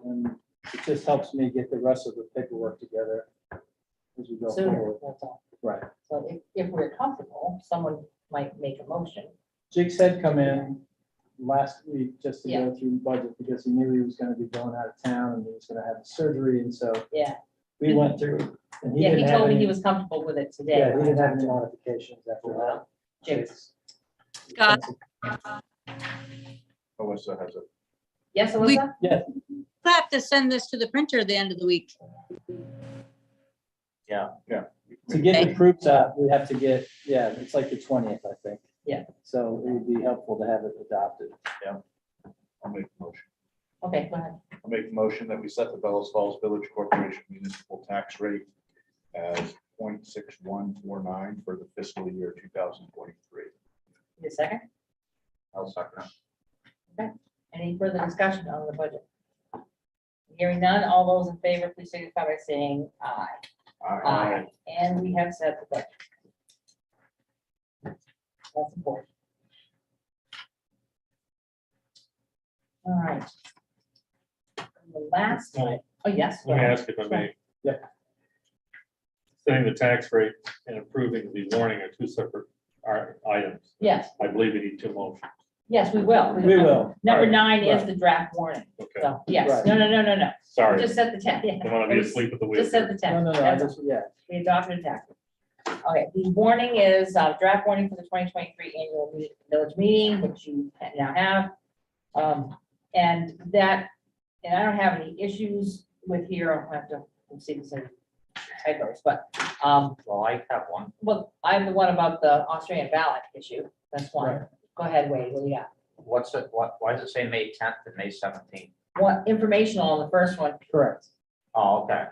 and it just helps me get the rest of the paperwork together as we go Sooner, forward. that's all. Right. So if we're comfortable, someone might make a motion. Jigs had come in last week just to Yeah. go through the budget because he knew he was gonna be going out of town and he was gonna have surgery, and so Yeah, we went through. And yeah, he didn't have told me any- he was comfortable with it today. Yeah, he when I didn't have talked any to him. modifications after that. Jigs. Scott. Melissa has a Yes, Alyssa? Yeah, We'll have to send this to the printer at the end of the week. Yeah. to get the proofs out, we have to get, yeah, it's like the 20th, I think. Yeah. So it would be helpful to have it adopted. I'll make the motion. Okay, go ahead. I'll make the motion that we set the Bellows Falls Village Corporation municipal tax rate as 0.6149 for the fiscal year 2023. Need a second? I'll second it. Any further discussion on the budget? Hearing none, all those in favor, please signify by saying aye. Aye. And we have set the budget. That's important. All right. The last one, oh, yes. go Let me ahead. ask if I may. Yeah. Setting the tax rate and approving the warning are two separate items. Yes, I believe we need two motions. yes, we will. We will. Number Right, 9 is right. the draft warning. Okay, So, yes, Right. no. sorry. Just set the 10, yeah. Don't want to be asleep at the wheel. Just set the No, 10. no, no, That's this, yeah, We adopted a tax. Okay, the warning is draft warning for the 2023 annual village meeting, which you now have. And that, and I don't have any issues with here, I'll have to see if there's any typos, but, Well, I have one. well, I have the one about the Australian ballot issue, that's one. Right. Go ahead, Wade, what do you got? What's it, why does it say May 10th and May 17th? What informational on the first one correct. Oh, okay.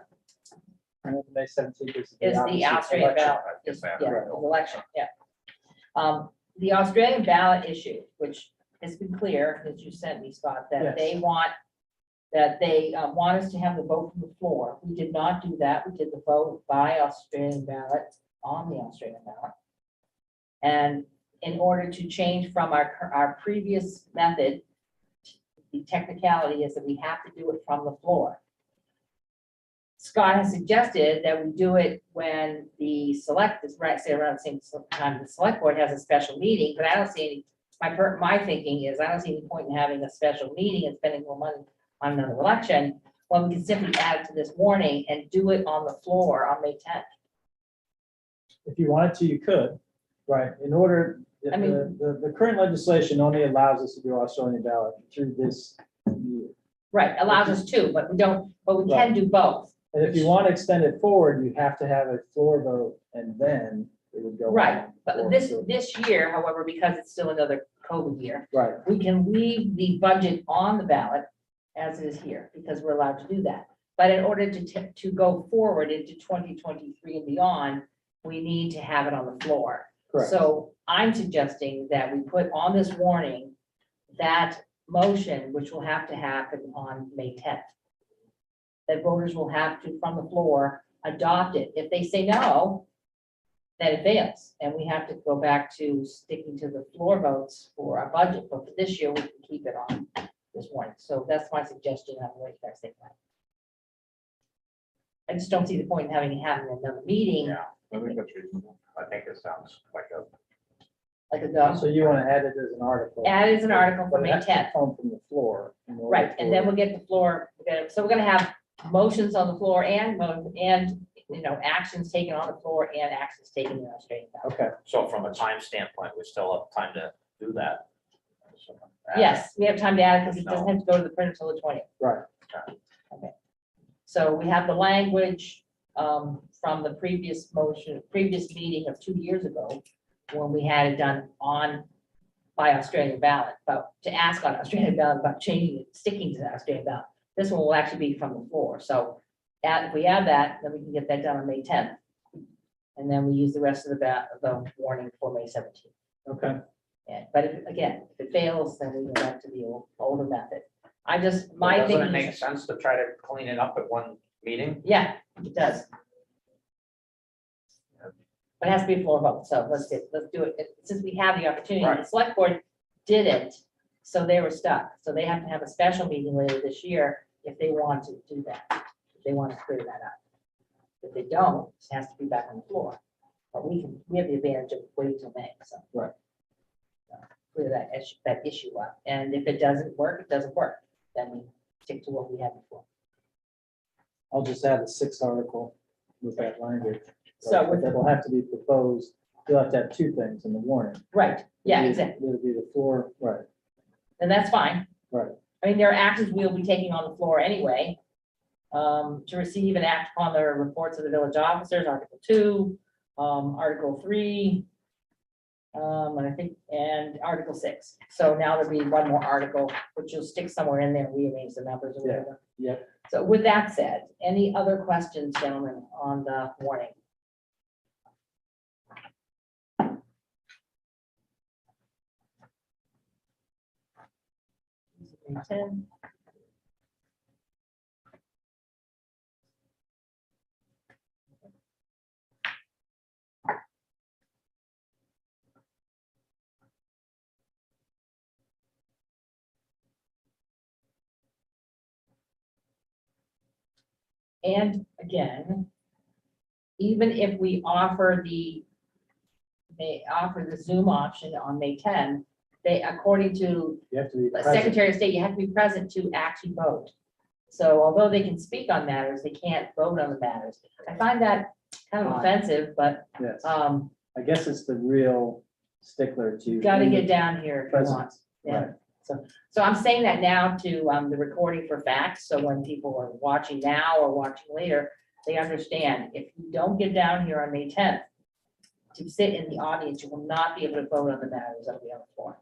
And then May 17th is is the opposite Australian election. ballot. Yes, ma'am. Yeah, the election, yeah. The Australian ballot issue, which has been clear, that you sent me, Scott, that Yes. they want, want us to have the vote from the floor. We did not do that. We did the vote by Australian ballot on the Australian ballot. And in order to change from our previous method, the technicality is that we have to do it from the floor. Scott has suggested that we do it when the select is right, say around the same time the select board has a special meeting, but I don't see any, my thinking is, I don't see any point in having a special meeting and spending more money on another election, when we can simply add it to this warning and do it on the floor on May 10th. If you wanted to, you could, right, in order, I mean- the current legislation only allows us to do Australian ballot through this year. Right, allows us to, but we don't, but we can do both. And if you want to extend it forward, you have to have a floor vote and then it would go. Right, on but for- this year, however, because it's still another COVID year, Right, we can leave the budget on the ballot as it is here, because we're allowed to do that. But in order to go forward into 2023 and beyond, we need to have it on the floor. correct. So I'm suggesting that we put on this warning that motion, which will have to happen on May 10th. That voters will have to, from the floor, adopt it. If they say no, then it fails, and we have to go back to sticking to the floor votes for our budget. But for this year, we can keep it on this warning. So that's my suggestion. I'm waiting for that. I just don't see the point in having another meeting, Yeah, I think that's reasonable. I think it sounds like a, like a go. So you want to add it as an article. Add as an article for But it May has to 10th. Come from the floor. in order Right, and then for- we'll get the floor, so we're gonna have motions on the floor and, actions taken on the floor and actions taken in our straight. Okay, so from a time standpoint, we still have time to do that. Yes, we have time to add it because it doesn't have to go to the printer until the 20th. right. So we have the language from the previous meeting of 2 years ago, when we had it done by Australian ballot, but to ask on Australian ballot about changing it, sticking to the Australian ballot. This one will actually be from the floor. So if we add that, then we can get that done on May 10th. And then we use the rest of the warning for May 17th. Okay, But if it fails, then we go back to the older method. Doesn't My it thinking make is, sense to try to clean it up at one meeting? yeah, it does. But it has to be a floor vote, so let's do it, since we have the opportunity, the Right. select board didn't, so they were stuck, so they have to have a special meeting later this year if they want to do that, if they want to clear that up. If they don't, it has to be back on the floor, but we have the advantage of waiting till May, so. Right. Clear that issue up, and if it doesn't work, it doesn't work, then we stick to what we had before. I'll just add a sixth article with that language. So with- That'll have to be proposed, you'll have to have two things in the warning. Right, yeah, It'll be- exactly, It'll be the floor, right, and that's fine. right. I mean, there are actions we'll be taking on the floor anyway. To receive and act upon the reports of the village officers, Article 2, Article 3. And I think, and Article 6. So now there'll be one more article, which you'll stick somewhere in there, rearrange the numbers or Yeah. whatever. Yep. So with that said, any other questions, gentlemen, on the warning? May 10. And again, even if we offer they offer the Zoom option on May 10, they, according to You have to be the present. Secretary of State, you have to be present to actually vote. So although they can speak on matters, they can't vote on the matters. I find that kind of Odd. offensive, but Yes, I guess it's the real stickler to. gotta get down here if you Present. want. Yeah. Right. So I'm saying that now to the recording for facts, so when people are watching now or watching later, they understand, if you don't get down here on May 10th to sit in the audience, you will not be able to vote on the matters that will be on the floor.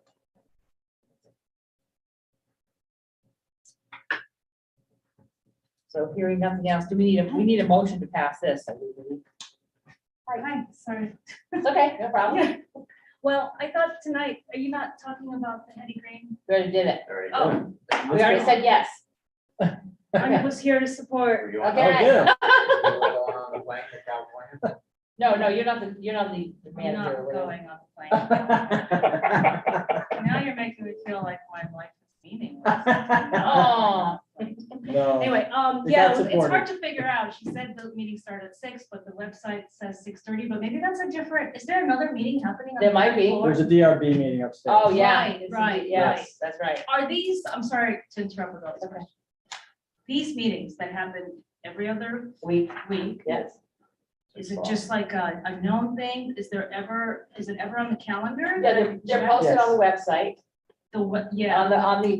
So hearing nothing else, we need a motion to pass this, I believe. Hi, sorry. It's okay, no problem. Yeah. Well, I thought tonight, are you not talking about the Hetty Green? We already did it. Very good. Oh, We already said yes. I was here to support. You want- Okay. good. you want to go on the plane to California? No, you're not the I'm manager. not or whatever. going on the plane. Now you're making me feel like my life is meaningless. Oh, No. Anyway, We yeah, got it's supported. hard to figure out. She said the meeting started at 6, but the website says 6:30, but maybe that's a different, is there another meeting happening? on There the might be. floor? There's a DRB meeting upstairs. oh, yeah. Right, It's- right, Yes, that's right. Are these, I'm sorry to interrupt with all this Okay. question. These meetings that happen every other We, week, yes. is it just like a known thing? Is it ever on the calendar? Yeah, they're posted on the website, The what, on yeah, the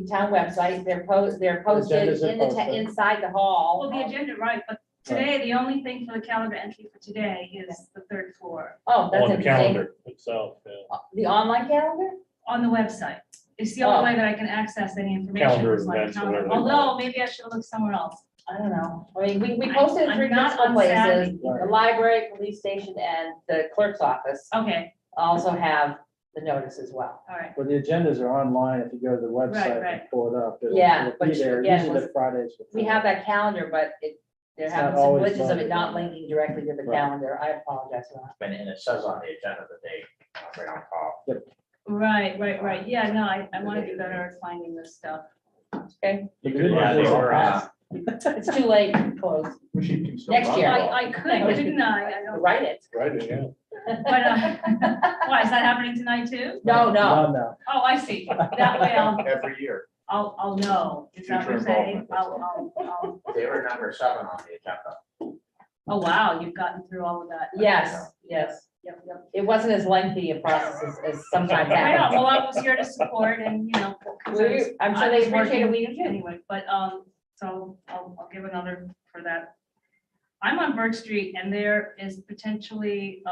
town website. They're posted Agendas are in the, posted. inside the well, hall. the agenda, right, but today, the only thing for the calendar entry for today is the 3rd floor Oh, that's On the interesting. calendar itself, yeah. The online calendar? on the website. It's the Oh. only way that I can access any information. Calendar is like events, calendar. whatever they call Although, maybe I should look somewhere else. I don't know. I mean, we posted in I'm 3 not principal places. unsavvy. The library, police station, and the clerk's office Okay, also have the notice as well. all right. Well, the agendas are online. If you go to the website right. and pull it up. it'll- Yeah, it'll but be there, again, usually the Fridays. We before. have that calendar, but they're It's having not some always glitches of it loaded not on there. linking directly to the Right. calendar. I apologize for that. And it says on the agenda the date, right on top. Right. Yeah, no, I want to do better at finding this stuff. Okay, The could good run news is the it RS. passed. it's too late, close. Which you can still Next run year. it all. I could, couldn't I? I don't, Write it. Right, yeah. but, why, is that happening tonight too? No. No. Oh, I see. That way Every year. I'll know. Is that what you're Future saying? involvement, I'll, They were number 7 on the agenda. oh, wow, you've gotten through all of that. Yes. Yep. It wasn't as lengthy a process as sometimes Yeah, happens. well, I was here to support and, 'cause I was- I'm I sure was they appreciate it, working we do too. Anyway, but, so I'll give another for that. I'm on Birch Street and there is potentially,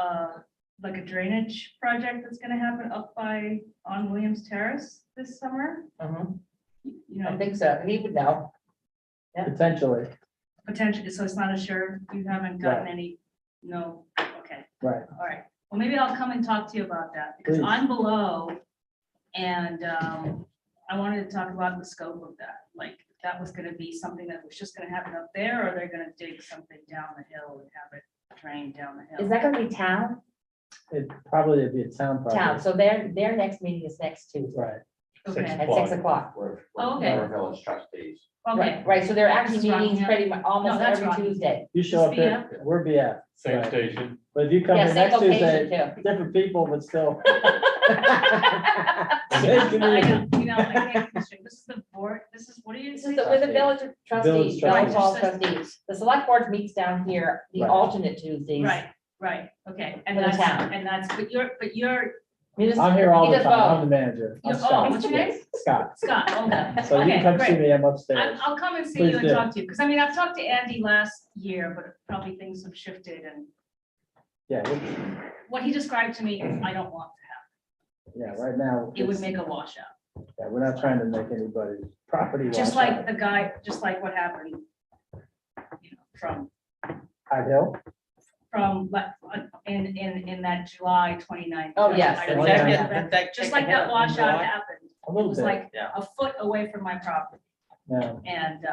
like a drainage project that's gonna happen up on Williams Terrace this summer. Mhm. You I know, think so. He would know. Potentially, potentially, so it's not assured, you haven't gotten any, no, okay. right. All right, well, maybe I'll come and talk to you about that, because Please. I'm below, and I wanted to talk about the scope of that, like, if that was gonna be something that was just gonna happen up there, or they're gonna dig something down the hill and have it drain down the hill. Is that gonna be town? It probably would be a town Town. project. So their next meeting is next Tuesday Right. Okay, at 6 o'clock. We're Oh, okay. Village trustees. okay, Right, so they're actually This is meeting Rockingham? pretty much almost No, that's every Rockingham. Tuesday. You show up Just there, we're BF. Same Right. station. But if you come Yeah, in same next location Tuesday, too. different people, but still. I Same community. know, I can't, this is the board, this is, what do you This say? is with the village trustees, Bellows trustees. Falls trustees. The select board meets down here, the Right. alternate Tuesdays. Right, okay, and For the that's, town. but you're, Municipal- I'm here all he the does time. I'm both. the manager. I'm oh, Scott. what's your name? Scott. Scott, okay. So you can come see great. me, I'm upstairs. I'll come and see Please you and do. talk to you, because I mean, I've talked to Andy last year, but probably things have shifted and Yeah, what he described to me, I don't want Yeah, right now. It would it's- make a washout. Yeah, we're not trying to make anybody's property. Just wash like out. the guy, just like what happened, from High Hill? like, in that July 29th. Oh, yes. I the was second- there. that- Just like that washout happened. A It little was bit, like yeah. a foot away from my property. yeah. And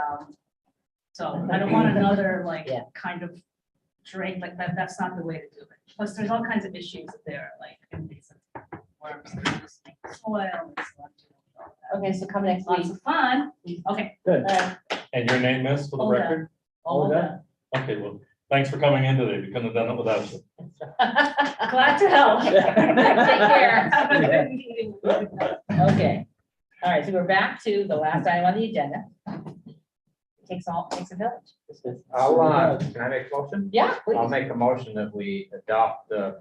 so I don't want another like Yeah. kind of drain like that. That's not the way to do it. Plus, there's all kinds of issues there, like invasive worms, soil. and stuff. Okay, so come next week. Lots of fun. Okay. Good. And your name, miss, for the Olga. record? Olga? Okay, well, thanks for coming in today. We couldn't have done it without you. Glad to help. Take care. Have a good meeting. Okay, all right, so we're back to the last item on the agenda. Takes a village. Can I make a motion? Yeah, I'll please. make a motion that we adopt the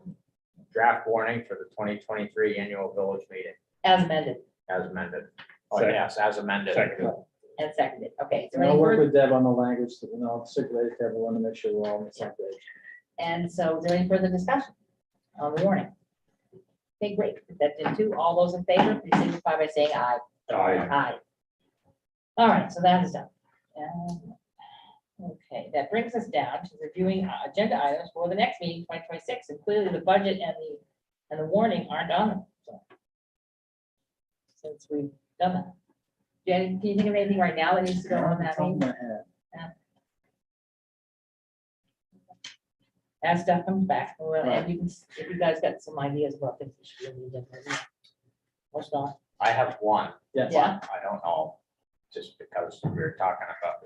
draft warning for the 2023 annual village meeting As amended as amended. Oh, Second. yes, as amended. Second. and seconded. Okay, is there And I'll any work further? with Deb on the language, and I'll circulate it to everyone to make sure we're all on the same page. And so is there any further discussion on the warning? Okay, great. That's in two. All those in favor, please signify by saying aye. Aye. All right, so that is done. Okay, that brings us down to reviewing agenda items for the next meeting, 2026, and clearly the budget and the warning aren't on them. So, since we've done that. Jenny, can you think of anything right now that needs to go on that Top of meeting? my head. As stuff comes back, well, Right. and you can, if you guys got some ideas about things that should be on the agenda. Most not. I have one. Yes. Yeah. I don't know, just because we were talking about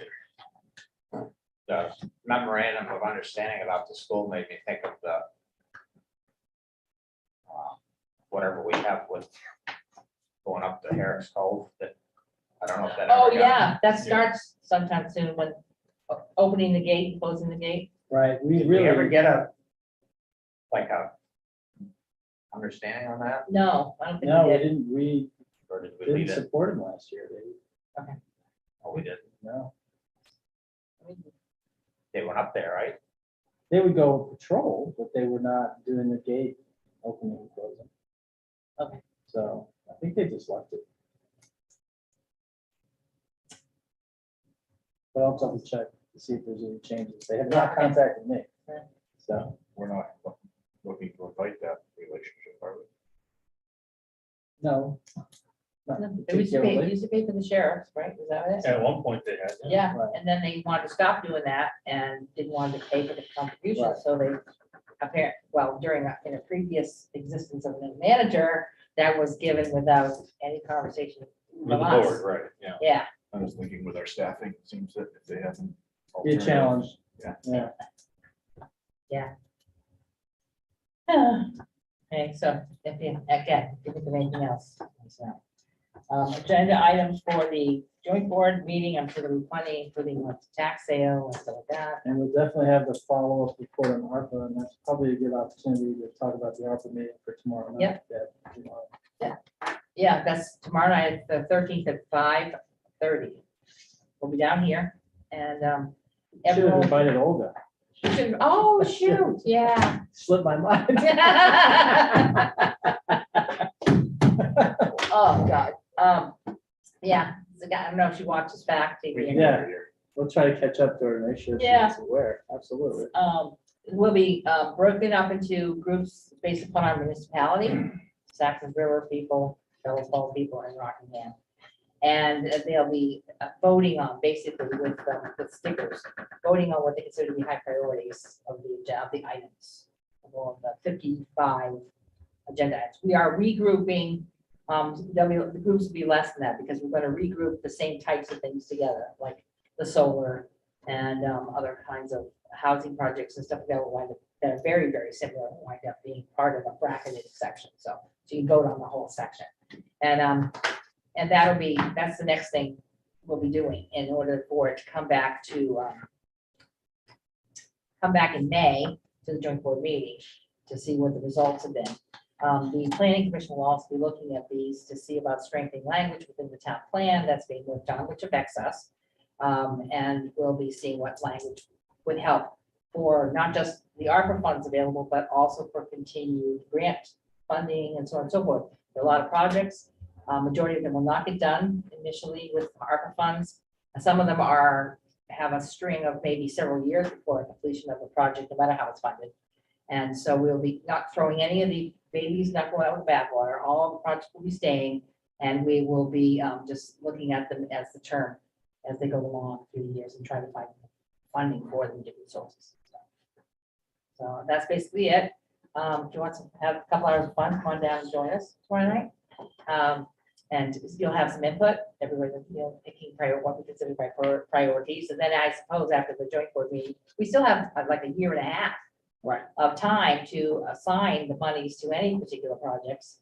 the memorandum of understanding about the school made me think of the whatever we have with going up to Harris Cove that, I don't know if that. Oh, ever got- yeah, that starts sometime soon when opening the gate, and closing the gate. Right, we Did we ever really, get a understanding on that, No, I don't think no, we we did. didn't, we or did we didn't leave it? support him last year, they, Oh, we did. no. They went up there, right? They would go patrol, but they were not doing the gate opening and closing. Okay. So I think they just left it. But I'll double check to see if there's any changes. They have not contacted me. Right. So, We're not looking to invite that relationship, are we? no. It used to pay for the sheriffs, right? Is that it? At one point they had. Yeah, Right. and then they wanted to stop doing that and didn't want to pay for the contribution, Right. so they in a previous existence of a manager, that was given without any conversation With the from us. board, right, yeah. Yeah, I was thinking with our staffing, it seems that if they haven't. Be a challenge. Yeah. Yeah. okay, so if you, again, if you think of anything else. let us know. Agenda items for the joint board meeting, I'm sure there'll be plenty, including like tax sale and stuff like that. And we'll definitely have the follow-up report on ARPA, and that's probably a good opportunity to talk about the ARPA meeting for tomorrow night. Yep. If you want. Yeah, that's tomorrow night, the 13th at 5:30. We'll be down here and Should have everyone. invited Olga. Oh, shoot, yeah. Slipped my mind. Oh, God. Yeah, the guy, I don't know if she watches back TV. Yeah. We'll try to catch up to her and make sure Yeah. she's aware. Absolutely. Will be broken up into groups based upon our municipality, Saxon River people, Bellows Falls people, and Rockingham. And they'll be voting on, basically with stickers, voting on what they consider to be high priorities of the items. Of the 55 agenda items. We are regrouping, the groups will be less than that because we're going to regroup the same types of things together, like the solar and other kinds of housing projects and stuff that will wind up, that are very, very similar, will wind up being part of a bracketed section. So you can vote on the whole section. And that's the next thing we'll be doing in order for it to come back in May to the joint board meeting to see what the results have been. The planning commission will also be looking at these to see about strengthening language within the town plan that's being worked on, which affects us. And we'll be seeing what language would help for not just the ARPA funds available, but also for continued grant funding and so on and so forth. There are a lot of projects. Majority of them will not get done initially with ARPA funds. Some of them have a string of maybe several years before completion of the project, no matter how it's funded. And so we'll be not throwing any of the babies, not going out with bathwater. All the projects will be staying, and we will be just looking at them as the term, as they go along through the years and try to find funding for them, different sources. So that's basically it. Do you want to have a couple hours of fun? Come on down and join us tomorrow night. And you'll have some input, everybody, picking what we consider priorities. And then I suppose after the joint board meeting, we still have like a year and a half of time to assign the monies to any particular projects.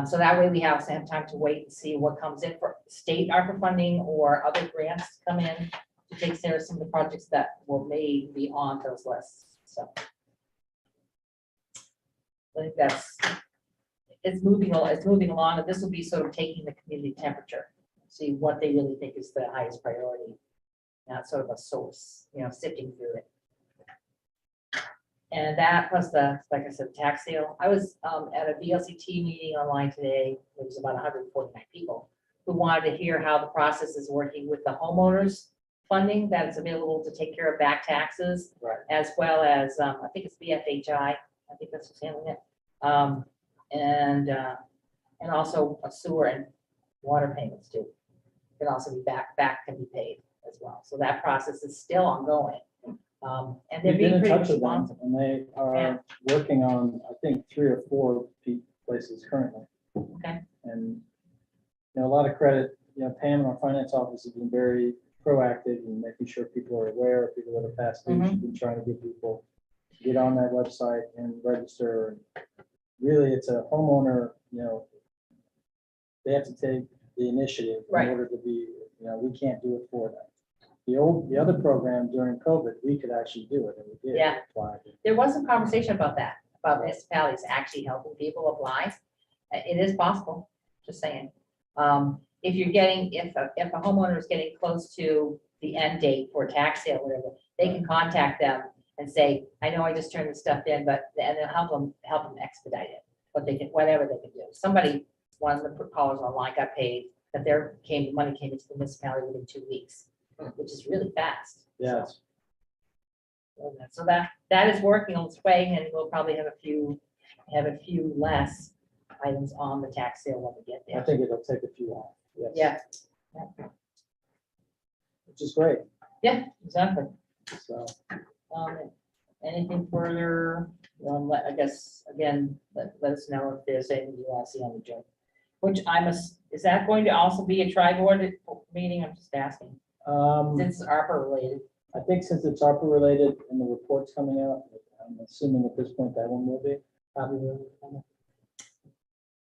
So that way we have some time to wait and see what comes in for state ARPA funding or other grants to come in to take care of some of the projects that may be on those lists. So I think it's moving along, and this will be sort of taking the community temperature, see what they really think is the highest priority. Not sort of a source, sifting through it. And that plus like I said, tax sale. I was at a VLCT meeting online today. There was about 149 people who wanted to hear how the process is working with the homeowners funding that's available to take care of back taxes, as well as I think it's BFHI. I think that's what's handling it. And also a sewer and water payments too. Can also be can be paid as well. So that process is still ongoing. And they're We've been being in pretty touch with them, responsive. and they are Yeah. working on, I think, 3 or 4 places currently. Okay. And, a lot of credit, Pam and our finance office has been very proactive in making sure people are aware, people that are past due. She's been trying to get people to get on that website and register. Really, it's a homeowner, they have to take the initiative in order to be, we can't do it for them. The other program during COVID, we could actually do it, and we did. Yeah. Apply. There was some conversation about that, about municipalities actually helping people apply. It is possible, just saying. If a homeowner is getting close to the end date for a tax sale, whatever, they can contact them and say, I know I just turned this stuff in, and they'll help them expedite it. Whatever they can do. One of the callers online got paid, that money came into the municipality within 2 weeks, which is really fast. Yes. So that is working on its way, and we'll probably have a few less items on the tax sale when we get I there. think it'll take a few off. Yeah, Which is great. yeah, exactly. So, Anything further? I guess, again, let us know if there's anything you want to see on the joint. Which is that going to also be a tri-board meeting? I'm just asking, since it's ARPA related. I think since it's ARPA related and the report's coming out, I'm assuming at this point that one will be.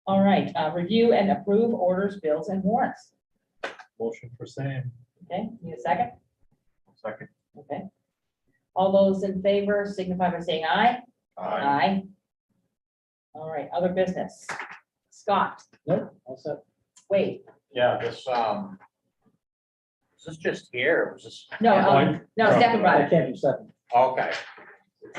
All right, review and approve orders, bills, and warrants. Motion for same. Okay, need a second? Second. Okay. All those in favor signify by saying aye. Aye. All right, other business. Scott, Nope, all set. wait, Yeah, is this just here? Was this? no, Point. Stefan brought I it. can't do second. Okay.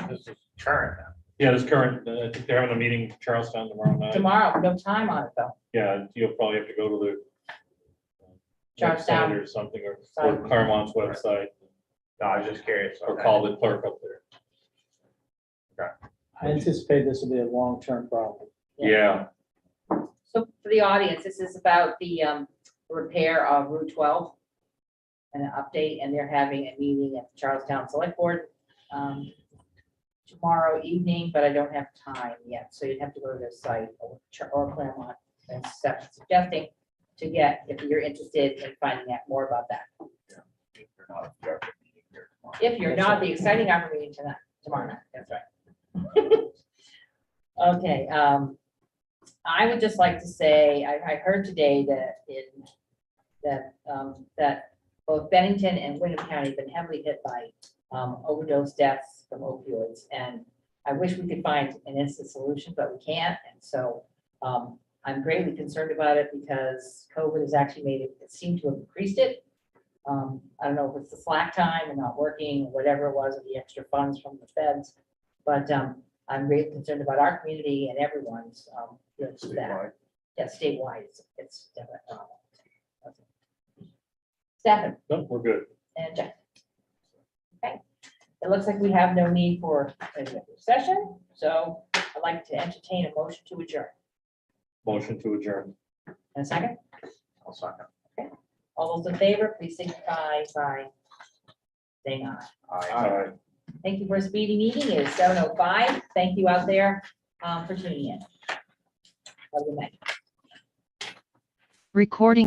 This is current then. Yeah, this current, I think they're having a meeting in Charlestown tomorrow night. Tomorrow, no time on it though. Yeah, you'll probably have to go to the Charlestown. website or something, or Site. Claremont's website, No, I was just curious. or Okay. call the clerk up there. I anticipate this will be a long-term problem. Yeah, So for the audience, this is about the repair of Route 12. And an update, and they're having a meeting at the Charlestown Select Board tomorrow evening, but I don't have time yet, so you'd have to go to their site or Claremont. And suggesting to get, if you're interested in finding out more about that. If you're not, the exciting ARPA meeting tomorrow night, that's right. Okay, I would just like to say, I heard today that both Bennington and Wyndham County have been heavily hit by overdose deaths from opioids, and I wish we could find an instant solution, but we can't, and so I'm greatly concerned about it because COVID has actually made it seem to have increased it. I don't know if it's the slack time and not working, or whatever it was, or the extra funds from the feds, but I'm really concerned about our community and everyone's feelings for that. Yeah, statewide, it's definitely a problem. Okay. Stefan No, we're good. and Jeff. Okay, it looks like we have no need for executive session, so I'd like to entertain a motion to adjourn. Motion to adjourn. And a second, I'll second. all those in favor, please signify by saying aye. Aye. Thank you for a speedy meeting. It is 7:05. Thank you out there for tuning in. Have a good night. Recording